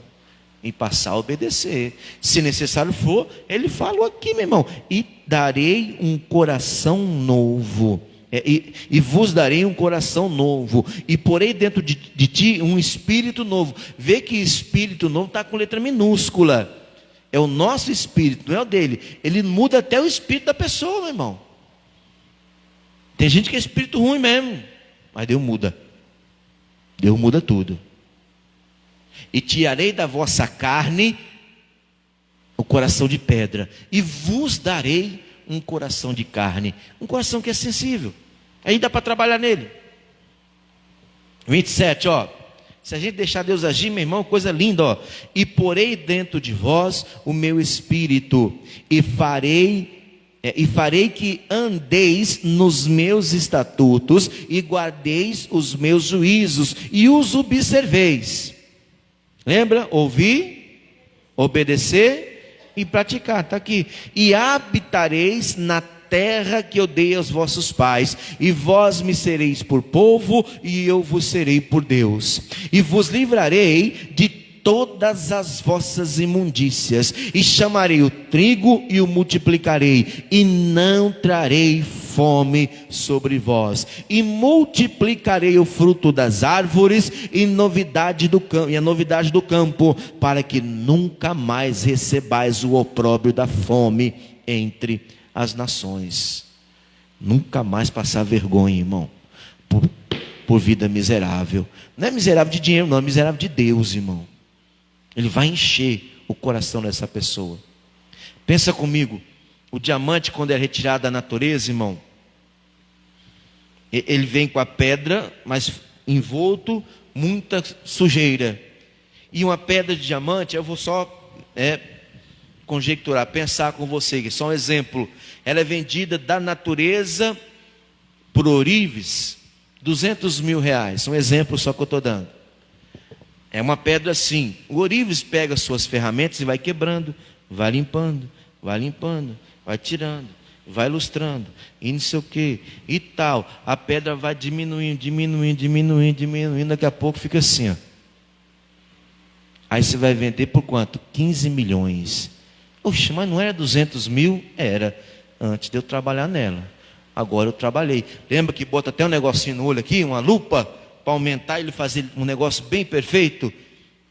S1: e passar a obedecer, se necessário for, Ele falou aqui, meu irmão: e darei um coração novo, e vos darei um coração novo, e porei dentro de ti um espírito novo. Vê que espírito novo está com letra minúscula. É o nosso espírito, não é o dele. Ele muda até o espírito da pessoa, meu irmão. Tem gente que é espírito ruim mesmo, mas Deus muda. Deus muda tudo. E tirarei da vossa carne o coração de pedra, e vos darei um coração de carne, um coração que é sensível. Aí dá para trabalhar nele. 27, ó. Se a gente deixar Deus agir, meu irmão, coisa linda, ó. E porei dentro de vós o meu espírito, e farei que andeis nos meus estatutos, e guardeis os meus juízos, e os observeis. Lembra? Ouvir, obedecer e praticar. Está aqui. E habitareis na terra que eu dei aos vossos pais, e vós me sereis por povo, e eu vos serei por Deus. E vos livrarei de todas as vossas imundícias, e chamarei o trigo e o multiplicarei, e não trarei fome sobre vós, e multiplicarei o fruto das árvores e a novidade do campo, para que nunca mais recebais o opróbrio da fome entre as nações. Nunca mais passar vergonha, irmão, por vida miserável. Não é miserável de dinheiro, não, é miserável de Deus, irmão. Ele vai encher o coração dessa pessoa. Pensa comigo, o diamante, quando é retirado da natureza, irmão, ele vem com a pedra, mas envolto muita sujeira. E uma pedra de diamante, eu vou só conjecturar, pensar com você, só um exemplo. Ela é vendida da natureza por ourives, R$200 mil. Um exemplo só que eu estou dando. É uma pedra assim. O ourives pega suas ferramentas e vai quebrando, vai limpando, vai tirando, vai lustrando, e não sei o que, e tal. A pedra vai diminuindo, daqui a pouco fica assim, ó. Aí você vai vender por quanto? 15 milhões. Oxe, mas não era 200 mil? Era, antes de eu trabalhar nela. Agora eu trabalhei. Lembra que bota até um negocinho no olho aqui, uma lupa, para aumentar e ele fazer um negócio bem perfeito?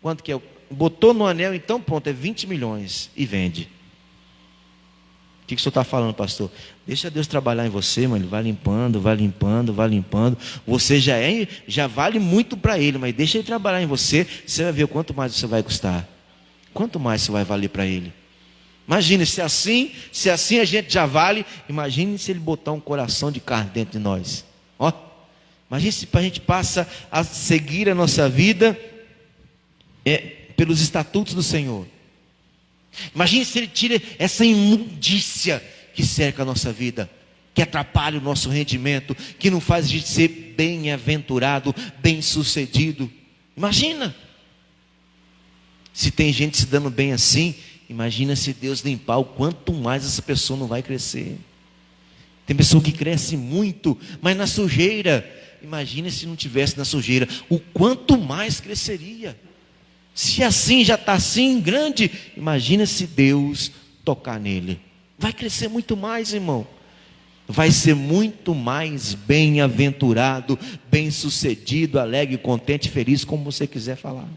S1: Quanto que é? Botou no anel, então pronto, é 20 milhões e vende. O que o senhor está falando, pastor? Deixa Deus trabalhar em você, mano. Ele vai limpando. Você já vale muito para Ele, mas deixa Ele trabalhar em você. Você vai ver o quanto mais você vai custar. Quanto mais você vai valer para Ele. Imagine se assim a gente já vale. Imagine se Ele botar um coração de carne dentro de nós. Ó, imagine se a gente passa a seguir a nossa vida pelos estatutos do Senhor. Imagine se Ele tira essa imundícia que cerca a nossa vida, que atrapalha o nosso rendimento, que não faz a gente ser bem-aventurado, bem-sucedido. Imagina. Se tem gente se dando bem assim, imagina se Deus limpar, o quanto mais essa pessoa não vai crescer. Tem pessoa que cresce muito, mas na sujeira. Imagina se não tivesse na sujeira, o quanto mais cresceria. Se assim já está assim grande, imagina se Deus tocar nele. Vai crescer muito mais, irmão. Vai ser muito mais bem-aventurado, bem-sucedido, alegre, contente, feliz, como você quiser falar.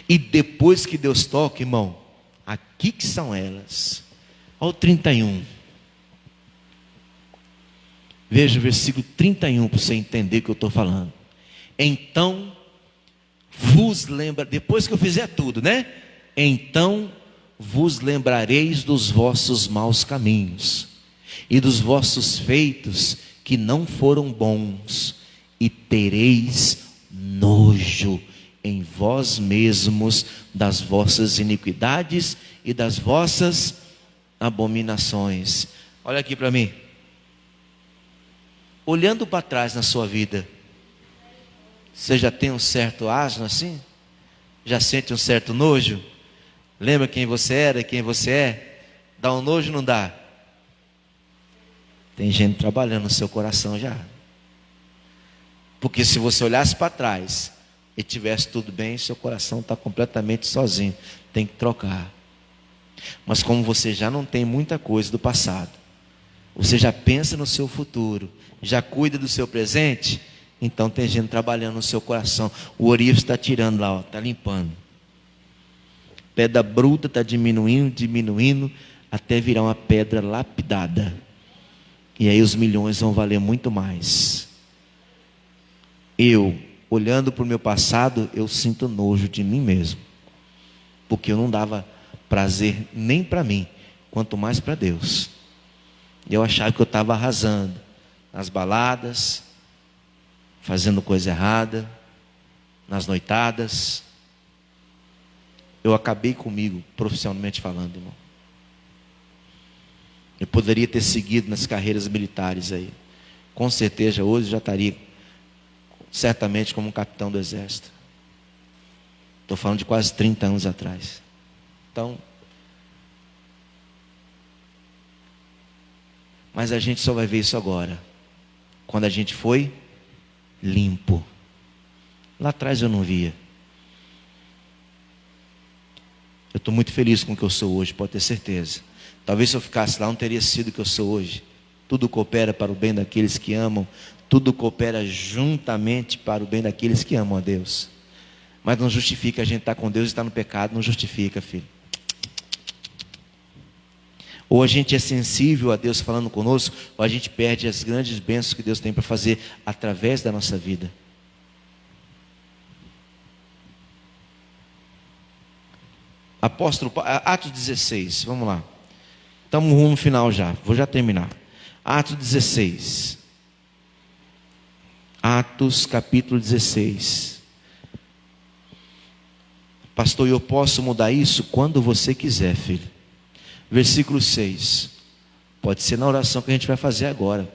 S1: E depois que Deus toca, irmão, aqui que são elas. Olha o 31. Veja o versículo 31 para você entender o que eu estou falando. Então vos lembra, depois que eu fizer tudo, né? Então vos lembrareis dos vossos maus caminhos e dos vossos feitos que não foram bons, e tereis nojo em vós mesmos das vossas iniquidades e das vossas abominações. Olha aqui para mim. Olhando para trás na sua vida, você já tem um certo asno assim? Já sente um certo nojo? Lembra quem você era e quem você é? Dá um nojo ou não dá? Tem gente trabalhando no seu coração já. Porque se você olhasse para trás e tivesse tudo bem, seu coração está completamente sozinho. Tem que trocar. Mas como você já não tem muita coisa do passado, você já pensa no seu futuro, já cuida do seu presente, então tem gente trabalhando no seu coração. O ourives está tirando lá, está limpando. Pedra bruta está diminuindo, até virar uma pedra lapidada. E aí os milhões vão valer muito mais. Eu, olhando para o meu passado, eu sinto nojo de mim mesmo. Porque eu não dava prazer nem para mim, quanto mais para Deus. Eu achava que eu estava arrasando nas baladas, fazendo coisa errada, nas noitadas. Eu acabei comigo, profissionalmente falando, irmão. Eu poderia ter seguido nas carreiras militares aí. Com certeza hoje eu já estaria certamente como um capitão do exército. Estou falando de quase 30 anos atrás. Então, mas a gente só vai ver isso agora, quando a gente foi limpo. Lá atrás eu não via. Eu estou muito feliz com o que eu sou hoje, pode ter certeza. Talvez se eu ficasse lá, não teria sido o que eu sou hoje. Tudo coopera para o bem daqueles que amam. Tudo coopera juntamente para o bem daqueles que amam a Deus. Mas não justifica a gente estar com Deus e estar no pecado. Não justifica, filho. Ou a gente é sensível a Deus falando conosco, ou a gente perde as grandes bênçãos que Deus tem para fazer através da nossa vida. Apóstolo Paulo, Atos 16, vamos lá. Estamos no final já, vou já terminar. Atos 16. Atos capítulo 16. Pastor, eu posso mudar isso quando você quiser, filho. Versículo 6. Pode ser na oração que a gente vai fazer agora.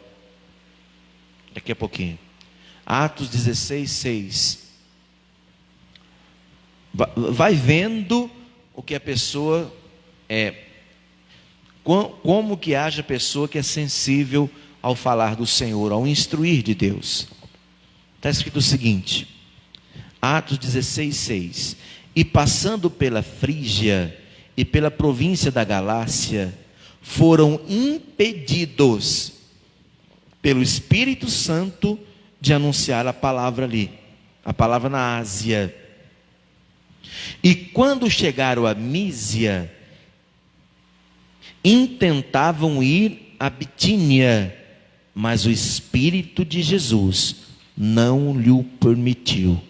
S1: Daqui a pouquinho. Atos 16, 6. Vai vendo o que a pessoa é. Como que age a pessoa que é sensível ao falar do Senhor, ao instruir de Deus. Está escrito o seguinte. Atos 16, 6. E passando pela Frígia e pela província da Galácia, foram impedidos pelo Espírito Santo de anunciar a palavra ali, a palavra na Ásia. E quando chegaram a Mísia, intentavam ir a Bitínia, mas o Espírito de Jesus não lhe permitiu.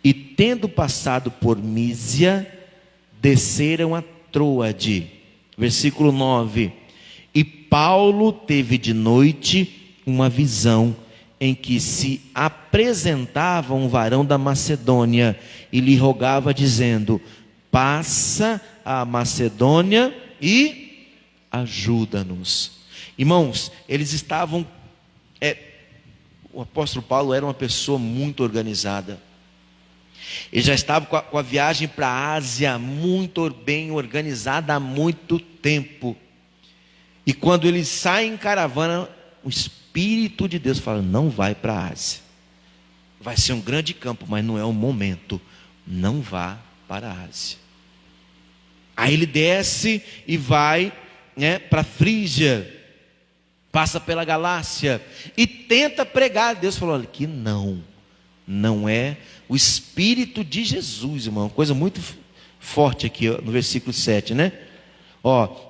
S1: E tendo passado por Mísia, desceram a Troade. Versículo 9. E Paulo teve de noite uma visão, em que se apresentava um varão da Macedônia, e lhe rogava dizendo: passa a Macedônia e ajuda-nos. Irmãos, eles estavam... o apóstolo Paulo era uma pessoa muito organizada. Ele já estava com a viagem para a Ásia muito bem organizada há muito tempo. E quando ele sai em caravana, o Espírito de Deus fala: não vai para a Ásia. Vai ser um grande campo, mas não é o momento. Não vá para a Ásia. Aí ele desce e vai, para a Frígia. Passa pela Galácia e tenta pregar. Deus falou: olha, que não é o Espírito de Jesus, irmão. Uma coisa muito forte aqui, no versículo 7, né?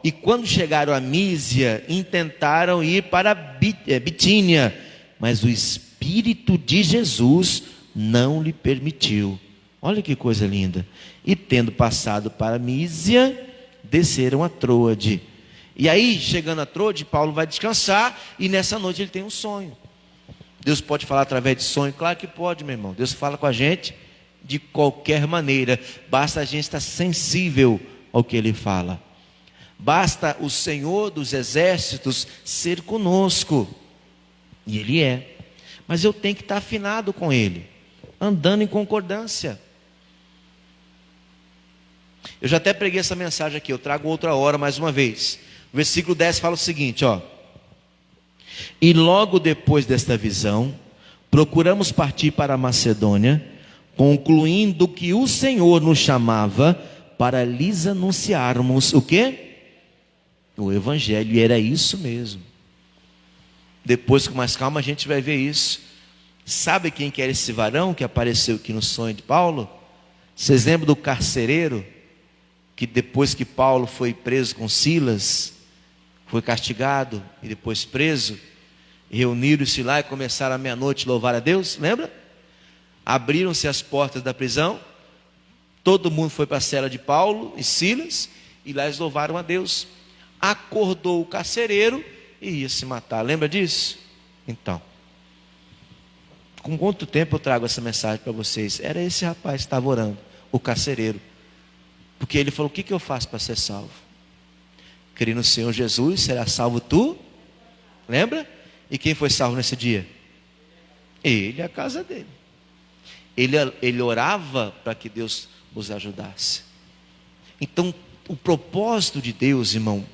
S1: E quando chegaram a Mísia, intentaram ir para Bitínia, mas o Espírito de Jesus não lhe permitiu. Olha que coisa linda. E tendo passado para Mísia, desceram a Troade. E aí, chegando a Troade, Paulo vai descansar, e nessa noite ele tem um sonho. Deus pode falar através de sonho? Claro que pode, meu irmão. Deus fala com a gente de qualquer maneira. Basta a gente estar sensível ao que Ele fala. Basta o Senhor dos exércitos ser conosco. E Ele é. Mas eu tenho que estar afinado com Ele, andando em concordância. Eu já até preguei essa mensagem aqui, eu trago outra hora mais uma vez. O versículo 10 fala o seguinte, E logo depois desta visão, procuramos partir para a Macedônia, concluindo que o Senhor nos chamava para lhes anunciarmos o quê? O Evangelho. E era isso mesmo. Depois, com mais calma, a gente vai ver isso. Sabe quem que era esse varão que apareceu aqui no sonho de Paulo? Vocês lembram do carcereiro? Que depois que Paulo foi preso com Silas, foi castigado e depois preso, reuniram-se lá e começaram à meia-noite a louvar a Deus, lembra? Abriram-se as portas da prisão, todo mundo foi para a cela de Paulo e Silas, e lá eles louvaram a Deus. Acordou o carcereiro e ia se matar, lembra disso? Então, com quanto tempo eu trago essa mensagem para vocês? Era esse rapaz que estava orando, o carcereiro, porque ele falou: o que eu faço para ser salvo? Crer no Senhor Jesus, será salvo tu? Lembra? E quem foi salvo nesse dia? Ele e a casa dele. Ele orava para que Deus os ajudasse. Então, o propósito de Deus, irmão,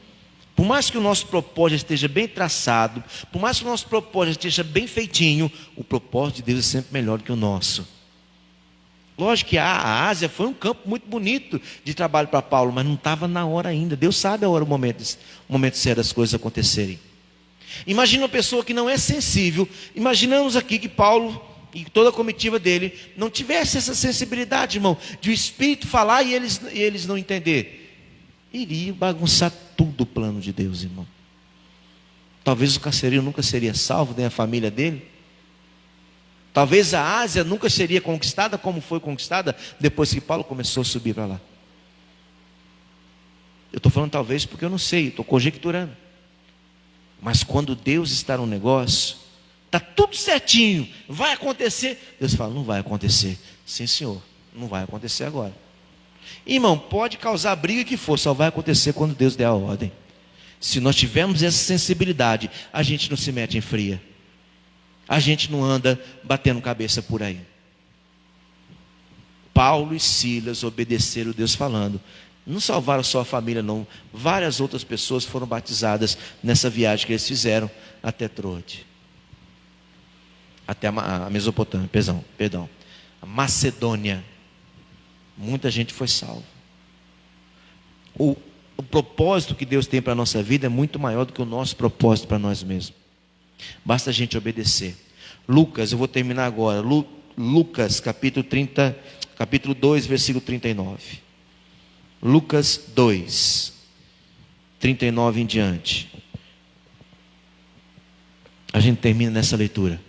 S1: por mais que o nosso propósito esteja bem traçado, por mais que o nosso propósito esteja bem feitinho, o propósito de Deus é sempre melhor que o nosso. Lógico que a Ásia foi um campo muito bonito de trabalho para Paulo, mas não estava na hora ainda. Deus sabe a hora, o momento certo das coisas acontecerem. Imagina uma pessoa que não é sensível. Imaginamos aqui que Paulo e toda a comitiva dele não tivesse essa sensibilidade, irmão, de o Espírito falar e eles não entender. Iria bagunçar tudo o plano de Deus, irmão. Talvez o carcereiro nunca seria salvo, nem a família dele. Talvez a Ásia nunca seria conquistada como foi conquistada depois que Paulo começou a subir para lá. Eu estou falando talvez porque eu não sei, estou conjecturando. Mas quando Deus está no negócio, está tudo certinho, vai acontecer. Deus fala, não vai acontecer. Sim, senhor, não vai acontecer agora. Irmão, pode causar briga que for, só vai acontecer quando Deus der a ordem. Se nós tivermos essa sensibilidade, a gente não se mete em fria. A gente não anda batendo cabeça por aí. Paulo e Silas obedeceram Deus falando. Não salvaram só a família, não. Várias outras pessoas foram batizadas nessa viagem que eles fizeram até Troade. Até a Mesopotâmia, perdão. A Macedônia. Muita gente foi salva. O propósito que Deus tem para a nossa vida é muito maior do que o nosso propósito para nós mesmos. Basta a gente obedecer. Lucas, eu vou terminar agora. Lucas, capítulo 2, versículo 39. Lucas 2, 39 em diante. A gente termina nessa leitura.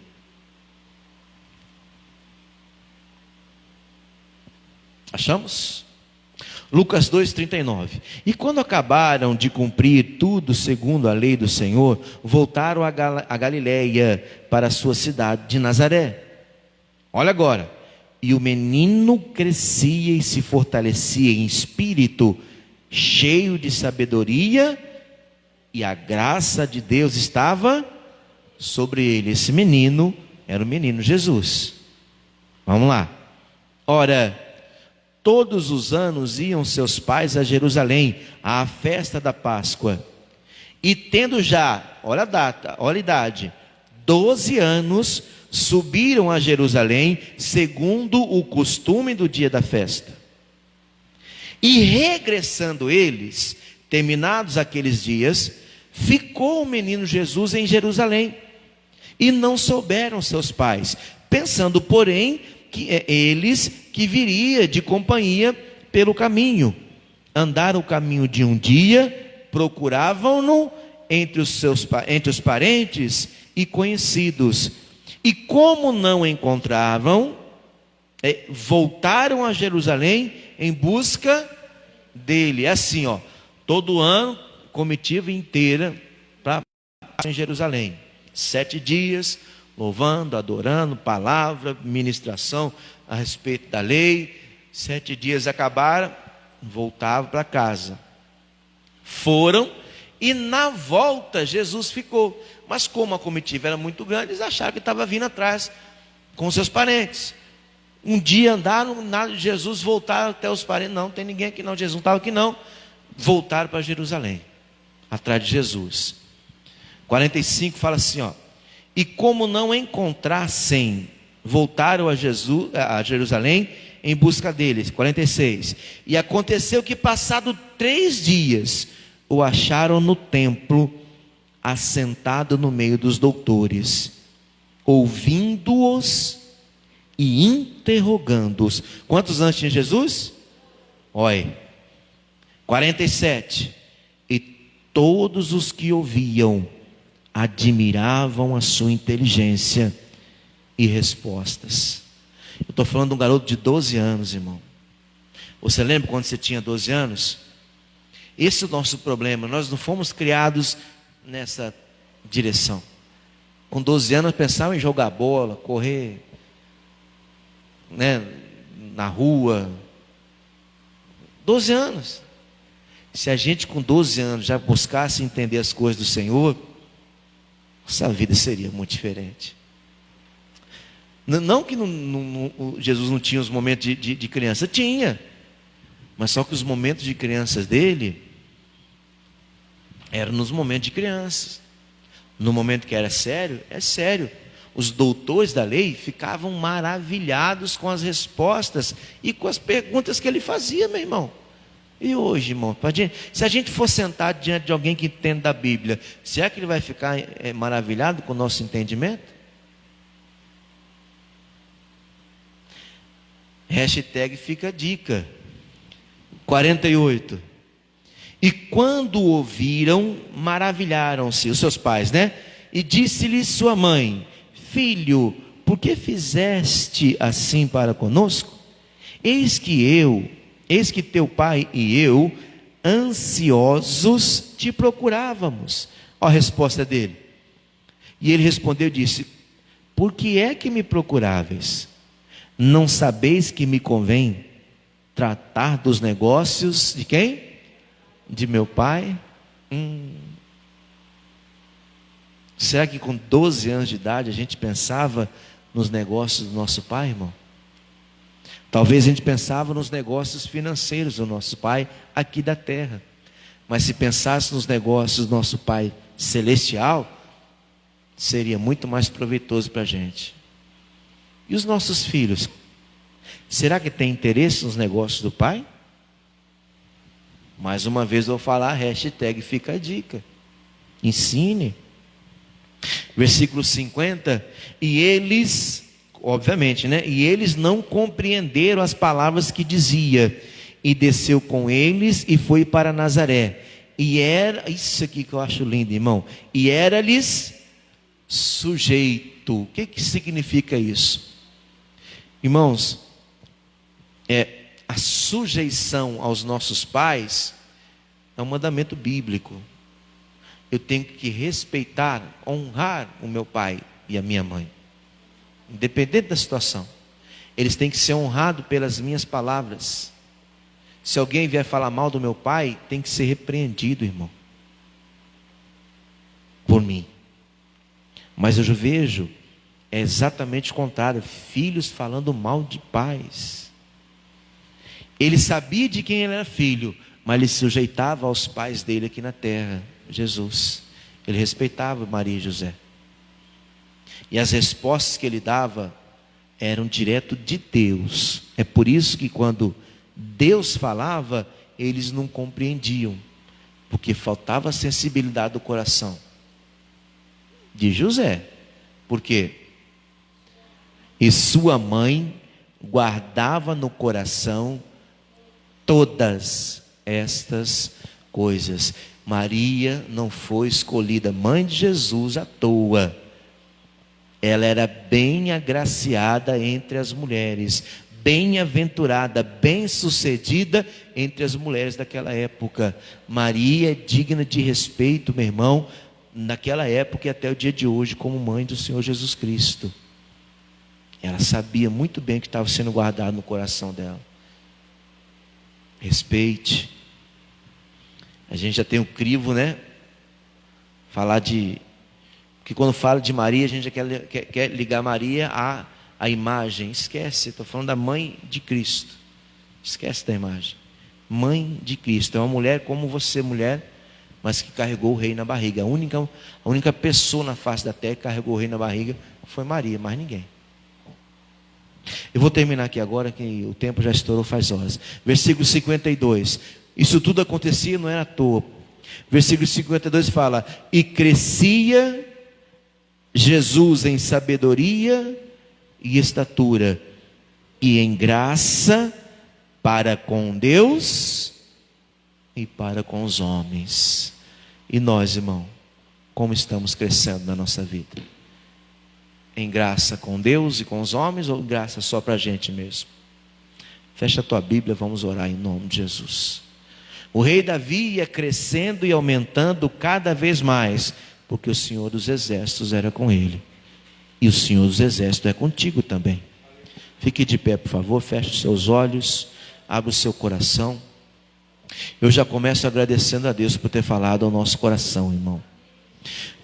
S1: Achamos? Lucas 2, 39. E quando acabaram de cumprir tudo segundo a lei do Senhor, voltaram a Galiléia, para a sua cidade de Nazaré. Olha agora. E o menino crescia e se fortalecia em espírito, cheio de sabedoria, e a graça de Deus estava sobre ele. Esse menino era o menino Jesus. Vamos lá. Ora, todos os anos iam seus pais a Jerusalém, à festa da Páscoa. E tendo já, olha a data, olha a idade, 12 anos, subiram a Jerusalém, segundo o costume do dia da festa. E regressando eles, terminados aqueles dias, ficou o menino Jesus em Jerusalém. E não souberam seus pais, pensando, porém, que eles que viria de companhia pelo caminho. Andaram o caminho de um dia, procuravam-no entre os parentes e conhecidos. E como não encontravam, voltaram a Jerusalém em busca dele. É assim, ó, todo ano, comitiva inteira para em Jerusalém. 7 dias, louvando, adorando, palavra, ministração a respeito da lei. 7 dias acabaram, voltavam para casa. Foram e na volta Jesus ficou. Mas como a comitiva era muito grande, eles acharam que estava vindo atrás com seus parentes. Um dia andaram, nada de Jesus, voltaram até os parentes. Não, tem ninguém aqui não, Jesus não estava aqui não. Voltaram para Jerusalém, atrás de Jesus. 45 fala assim, ó. E como não encontrassem, voltaram a Jerusalém em busca deles. 46. E aconteceu que passado 3 dias, o acharam no templo, assentado no meio dos doutores, ouvindo-os e interrogando-os. Quantos anos tinha Jesus? Olha, 47. E todos os que ouviam admiravam a sua inteligência e respostas. Eu estou falando de um garoto de 12 anos, irmão. Você lembra quando você tinha 12 anos? Esse é o nosso problema. Nós não fomos criados nessa direção. Com 12 anos pensava em jogar bola, correr, né, na rua. 12 anos. Se a gente com 12 anos já buscasse entender as coisas do Senhor, nossa vida seria muito diferente. Não que Jesus não tinha os momentos de criança, tinha. Mas só que os momentos de crianças dele eram nos momentos de crianças. No momento que era sério, é sério. os doutores da lei ficavam maravilhados com as respostas e com as perguntas que ele fazia, meu irmão. E hoje, irmão, se a gente for sentar diante de alguém que entende da Bíblia, será que ele vai ficar maravilhado com o nosso entendimento? Hashtag fica a dica. 48. E quando ouviram, maravilharam-se, os seus pais, né? E disse-lhe sua mãe: filho, por que fizeste assim para conosco? Eis que teu pai e eu, ansiosos, te procurávamos. Olha a resposta dele. E ele respondeu e disse: por que é que me procuráveis? Não sabeis que me convém tratar dos negócios de quem? De meu pai? Será que com 12 anos de idade a gente pensava nos negócios do nosso pai, irmão? Talvez a gente pensava nos negócios financeiros do nosso pai aqui da terra. Mas se pensasse nos negócios do nosso pai celestial, seria muito mais proveitoso para a gente. E os nossos filhos? Será que tem interesse nos negócios do pai? Mais uma vez eu vou falar, hashtag fica a dica. Ensine. Versículo 50. E eles, obviamente, né? E eles não compreenderam as palavras que dizia. E desceu com eles e foi para Nazaré. E era, isso aqui que eu acho lindo, irmão. E era-lhes sujeito. O que significa isso? Irmãos, a sujeição aos nossos pais é um mandamento bíblico. Eu tenho que respeitar, honrar o meu pai e a minha mãe, independente da situação. Eles têm que ser honrados pelas minhas palavras. Se alguém vier falar mal do meu pai, tem que ser repreendido, irmão, por mim. Mas eu vejo exatamente o contrário, filhos falando mal de pais. Ele sabia de quem ele era filho, mas ele se sujeitava aos pais dele aqui na terra, Jesus. Ele respeitava Maria e José. E as respostas que ele dava eram direto de Deus. É por isso que quando Deus falava, eles não compreendiam, porque faltava a sensibilidade do coração de José. Por quê? E sua mãe guardava no coração todas estas coisas. Maria não foi escolhida mãe de Jesus à toa. Ela era bem agraciada entre as mulheres, bem-aventurada, bem-sucedida entre as mulheres daquela época. Maria é digna de respeito, meu irmão, naquela época e até o dia de hoje, como mãe do Senhor Jesus Cristo. Ela sabia muito bem que estava sendo guardado no coração dela. Respeite. A gente já tem um crivo, né? Falar de... Porque quando fala de Maria, a gente já quer ligar Maria à imagem. Esquece, estou falando da mãe de Cristo. Esquece da imagem. Mãe de Cristo. É uma mulher como você, mulher, mas que carregou o rei na barriga. A única pessoa na face da terra que carregou o rei na barriga foi Maria, mais ninguém. Eu vou terminar aqui agora, que o tempo já estourou faz horas. Versículo 52. Isso tudo acontecia, não era à toa. Versículo 52 fala: e crescia Jesus em sabedoria e estatura, e em graça para com Deus e para com os homens. E nós, irmão, como estamos crescendo na nossa vida? Em graça com Deus e com os homens, ou graça só para a gente mesmo? Fecha a tua Bíblia, vamos orar em nome de Jesus. O rei Davi ia crescendo e aumentando cada vez mais, porque o Senhor dos Exércitos era com ele. E o Senhor dos Exércitos é contigo também. Fique de pé, por favor, feche os seus olhos, abra o seu coração. Eu já começo agradecendo a Deus por ter falado ao nosso coração, irmão.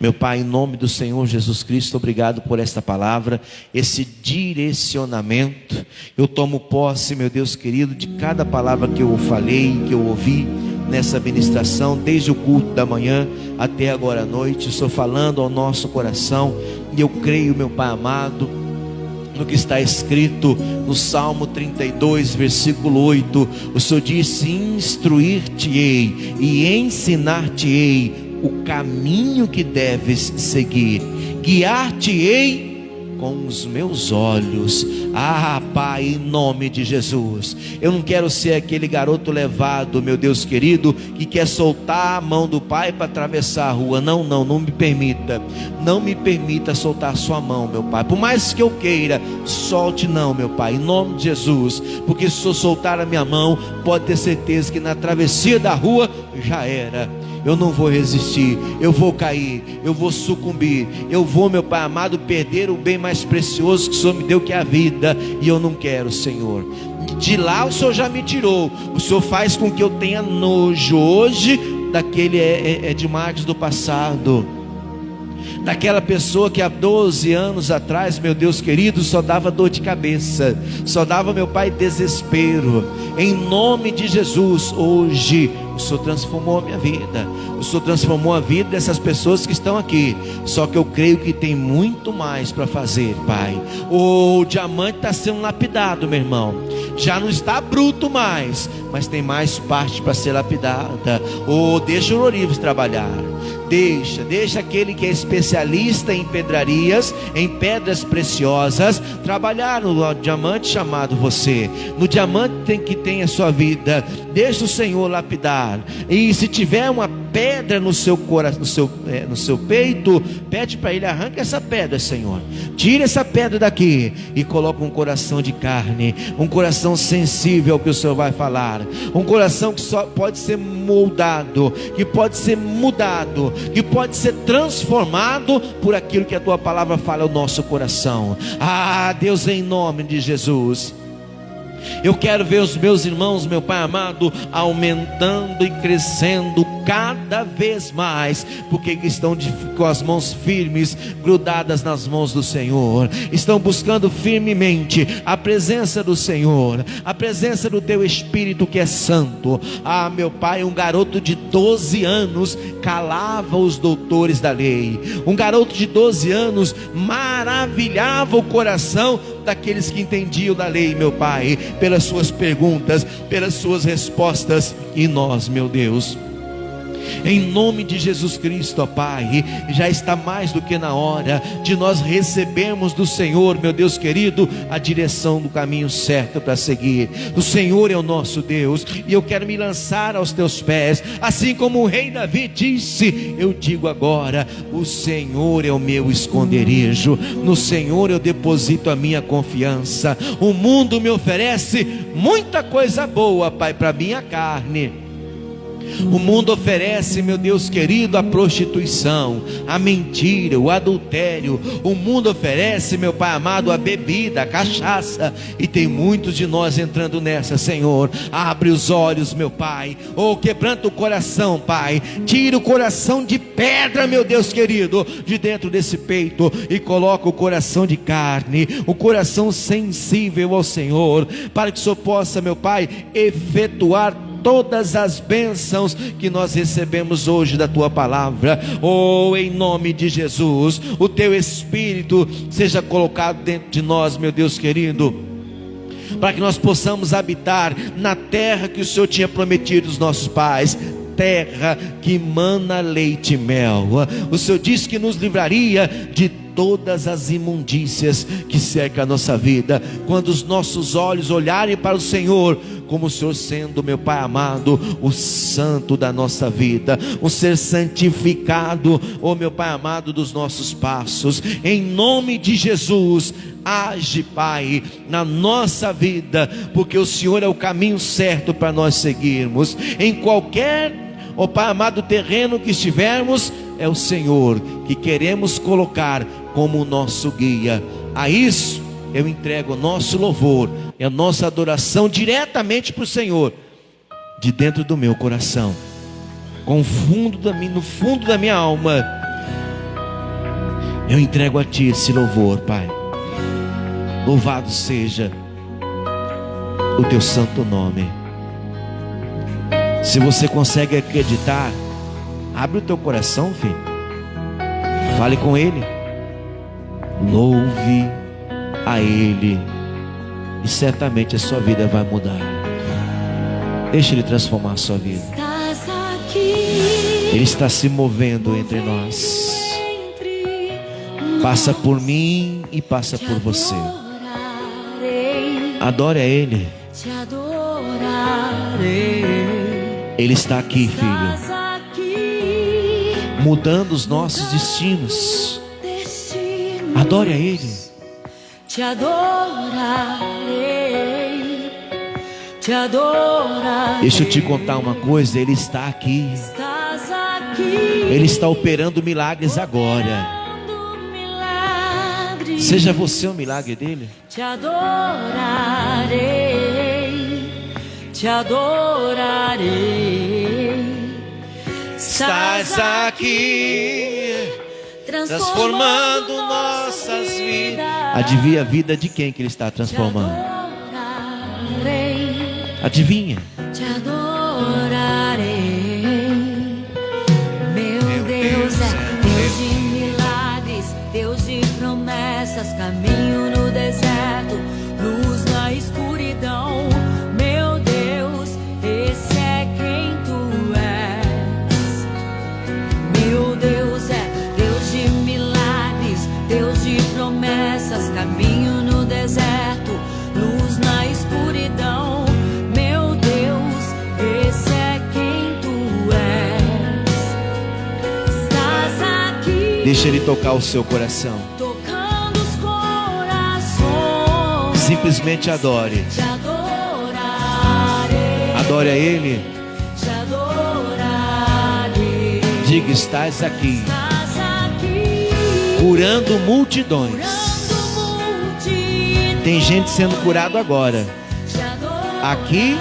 S1: Meu Pai, em nome do Senhor Jesus Cristo, obrigado por esta palavra, esse direcionamento. Eu tomo posse, meu Deus querido, de cada palavra que eu falei, que eu ouvi nessa ministração, desde o culto da manhã até agora à noite. O Senhor falando ao nosso coração, e eu creio, meu Pai amado, no que está escrito no Salmo 32, versículo 8. O Senhor disse: instruir-te-ei e ensinar-te-ei o caminho que deves seguir, guiar-te-ei com os meus olhos. Pai, em nome de Jesus, eu não quero ser aquele garoto levado, meu Deus querido, que quer soltar a mão do pai para atravessar a rua. Não me permita. Não me permita soltar a sua mão, meu Pai. Por mais que eu queira, solte não, meu Pai, em nome de Jesus. Porque se eu soltar a minha mão, pode ter certeza que na travessia da rua já era. Eu não vou resistir, eu vou cair, eu vou sucumbir, eu vou, meu Pai amado, perder o bem mais precioso que o Senhor me deu, que é a vida. E eu não quero, Senhor. De lá o Senhor já me tirou. O Senhor faz com que eu tenha nojo hoje daquele de Marcos do passado, daquela pessoa que há 12 anos atrás, meu Deus querido, só dava dor de cabeça, só dava, meu Pai, desespero. Em nome de Jesus, hoje o Senhor transformou a minha vida, o Senhor transformou a vida dessas pessoas que estão aqui. Só que eu creio que tem muito mais para fazer, Pai. O diamante está sendo lapidado, meu irmão. Já não está bruto mais, mas tem mais parte para ser lapidada. Deixa o ourives trabalhar. Deixa aquele que é especialista em pedrarias, em pedras preciosas, trabalhar no diamante chamado você, no diamante que tem a sua vida. Deixa o Senhor lapidar. E se tiver uma pedra no seu coração, no seu peito, pede para Ele: arranca essa pedra, Senhor, tira essa pedra daqui e coloca um coração de carne, um coração sensível ao que o Senhor vai falar, um coração que só pode ser moldado, que pode ser mudado, que pode ser transformado por aquilo que a tua palavra fala ao nosso coração. Deus, em nome de Jesus, eu quero ver os meus irmãos, meu Pai amado, aumentando e crescendo cada vez mais, porque estão com as mãos firmes, grudadas nas mãos do Senhor, estão buscando firmemente a presença do Senhor, a presença do teu Espírito que é santo. Meu Pai, um garoto de 12 anos calava os doutores da lei, um garoto de 12 anos maravilhava o coração daqueles que entendiam da lei, meu Pai, pelas suas perguntas, pelas suas respostas. E nós, meu Deus, em nome de Jesus Cristo, Pai, já está mais do que na hora de nós recebermos do Senhor, meu Deus querido, a direção do caminho certo para seguir. O Senhor é o nosso Deus, e eu quero me lançar aos teus pés, assim como o rei Davi disse. Eu digo agora: o Senhor é o meu esconderijo, no Senhor eu deposito a minha confiança. O mundo me oferece muita coisa boa, Pai, para minha carne. O mundo oferece, meu Deus querido, a prostituição, a mentira, o adultério. O mundo oferece, meu Pai amado, a bebida, a cachaça. E tem muitos de nós entrando nessa, Senhor. Abre os olhos, meu Pai. Quebranta o coração, Pai. Tira o coração de pedra, meu Deus querido, de dentro desse peito, e coloca o coração de carne, o coração sensível ao Senhor, para que o Senhor possa, meu Pai, efetuar todas as bênçãos que nós recebemos hoje da tua palavra. Em nome de Jesus, o teu Espírito seja colocado dentro de nós, meu Deus querido, para que nós possamos habitar na terra que o Senhor tinha prometido aos nossos pais, terra que mana leite e mel. O Senhor disse que nos livraria de todas as imundícias que cercam a nossa vida, quando os nossos olhos olharem para o Senhor, como o Senhor sendo, meu Pai amado, o santo da nossa vida, o ser santificado, meu Pai amado, dos nossos passos. Em nome de Jesus, age, Pai, na nossa vida, porque o Senhor é o caminho certo para nós seguirmos. Em qualquer, Pai amado, terreno que estivermos, é o Senhor que queremos colocar como o nosso guia. A isso eu entrego o nosso louvor e a nossa adoração diretamente para o Senhor, de dentro do meu coração, no fundo da minha alma. Eu entrego a Ti esse louvor, Pai. Louvado seja o Teu santo nome. Se você consegue acreditar, abre o teu coração, filho. Fale com Ele. Louve a Ele. E certamente a sua vida vai mudar. Deixe Ele transformar a sua vida. Ele está se movendo entre nós. Passa por mim e passa por você. Adore a Ele. Ele está aqui, filho, mudando os nossos destinos. Adore a Ele.
S2: Te adorarei, te adorarei.
S1: Deixa eu te contar uma coisa. Ele está aqui.
S2: Estás aqui.
S1: Ele está operando milagres agora. Seja você o milagre dele.
S2: Te adorarei, te adorarei.
S1: Estás aqui, transformando nossas vidas. Adivinha a vida de quem que Ele está transformando? Adivinha?
S2: Te adorarei. Meu Deus é Deus de milagres, Deus de promessas, caminho no deserto, luz na escuridão. Meu Deus, esse é quem Tu és. Meu Deus é Deus de milagres, Deus de promessas, caminho no deserto, luz na escuridão. Meu Deus, esse é quem Tu és. Estás aqui.
S1: Deixa Ele tocar o seu coração.
S2: Tocando os corações.
S1: Simplesmente adore.
S2: Te adorarei.
S1: Adore a Ele.
S2: Te adorarei.
S1: Diga: estás aqui,
S2: Estás aqui.
S1: curando multidões.
S2: Curando multidões.
S1: Tem gente sendo curado agora,
S2: Te adorarei.
S1: aqui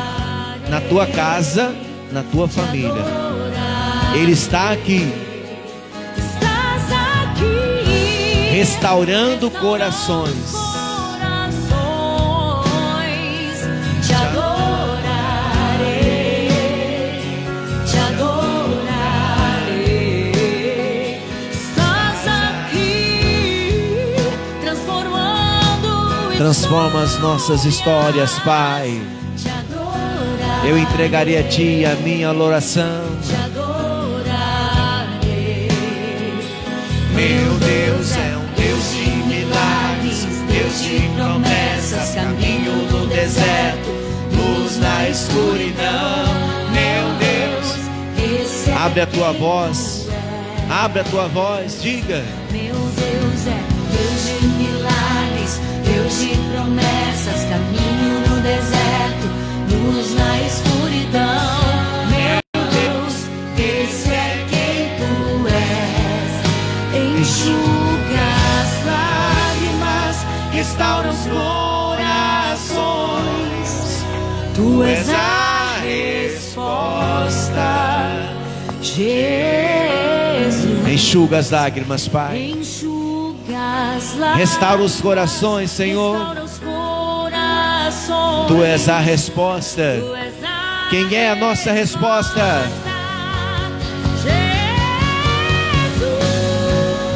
S1: na tua casa, na tua família. Ele está aqui,
S2: Estás aqui.
S1: restaurando corações.
S2: Te adorarei, te adorarei. Estás aqui, transformando.
S1: Transforma as nossas histórias, Pai.
S2: Te adorarei,
S1: Eu entregarei a Ti a minha oração.
S2: te adorarei.
S1: Meu Deus é um Deus de milagres, Deus de promessas, caminho no deserto, luz na escuridão. Meu Deus,
S2: Esse é
S1: abre a tua voz, abre a tua voz, diga:
S2: meu Deus é Deus de milagres, Deus de promessas, caminho no deserto, luz na escuridão. Meu Deus, esse é quem Tu és. Enxuga as lágrimas, restaura os corações. Tu és a resposta, Jesus.
S1: enxuga as lágrimas, Pai.
S2: Enxuga as lágrimas.
S1: Restaura os corações, Senhor.
S2: Restaura os corações.
S1: Tu és a resposta.
S2: Tu és a
S1: Quem é a nossa resposta?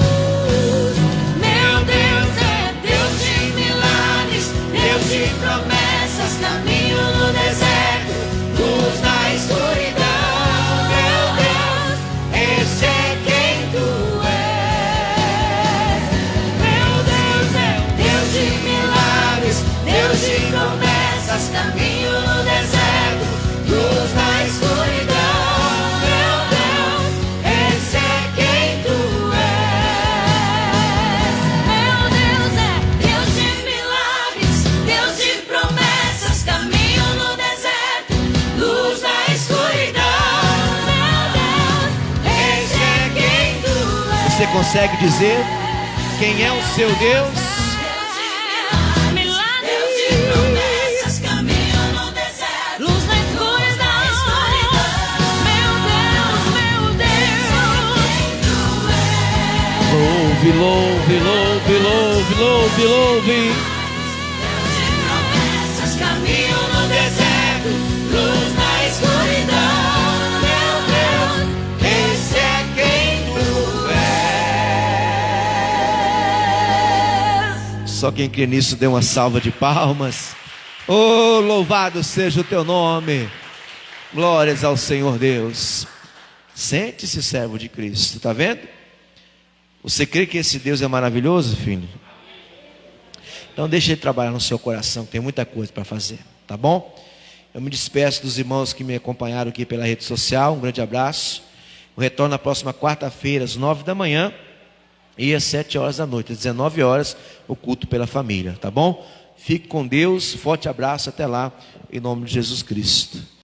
S2: Jesus. Meu Deus é Deus de milagres, Deus de promessas, caminho no deserto, luz na escuridão. Meu Deus, esse é quem Tu és. Meu Deus é Deus de milagres, Deus de promessas, caminho no deserto, luz na escuridão. Meu Deus, esse é quem Tu és. Meu Deus é Deus de milagres, Deus de promessas, caminho no deserto, luz na escuridão. Meu Deus, esse é quem Tu és.
S1: Você consegue dizer quem é o seu Deus?
S2: Deus de promessas, caminho no deserto, luz na escuridão. Meu Deus,
S1: Louve, louve, louve, louve, louve, louve.
S2: Deus de promessas, caminho no deserto, luz na escuridão.
S1: Só quem crê nisso dê uma salva de palmas. Oh, louvado seja o teu nome. Glórias ao Senhor Deus. Sente-se, servo de Cristo. Está vendo? Você crê que esse Deus é maravilhoso, filho? Então deixa ele trabalhar no seu coração, tem muita coisa para fazer, tá bom? Eu me despeço dos irmãos que me acompanharam aqui pela rede social. Um grande abraço. Eu retorno na próxima quarta-feira, às 9 da manhã e às 7 horas da noite, às 19 horas, o culto pela família, tá bom? Fique com Deus, forte abraço, até lá, em nome de Jesus Cristo.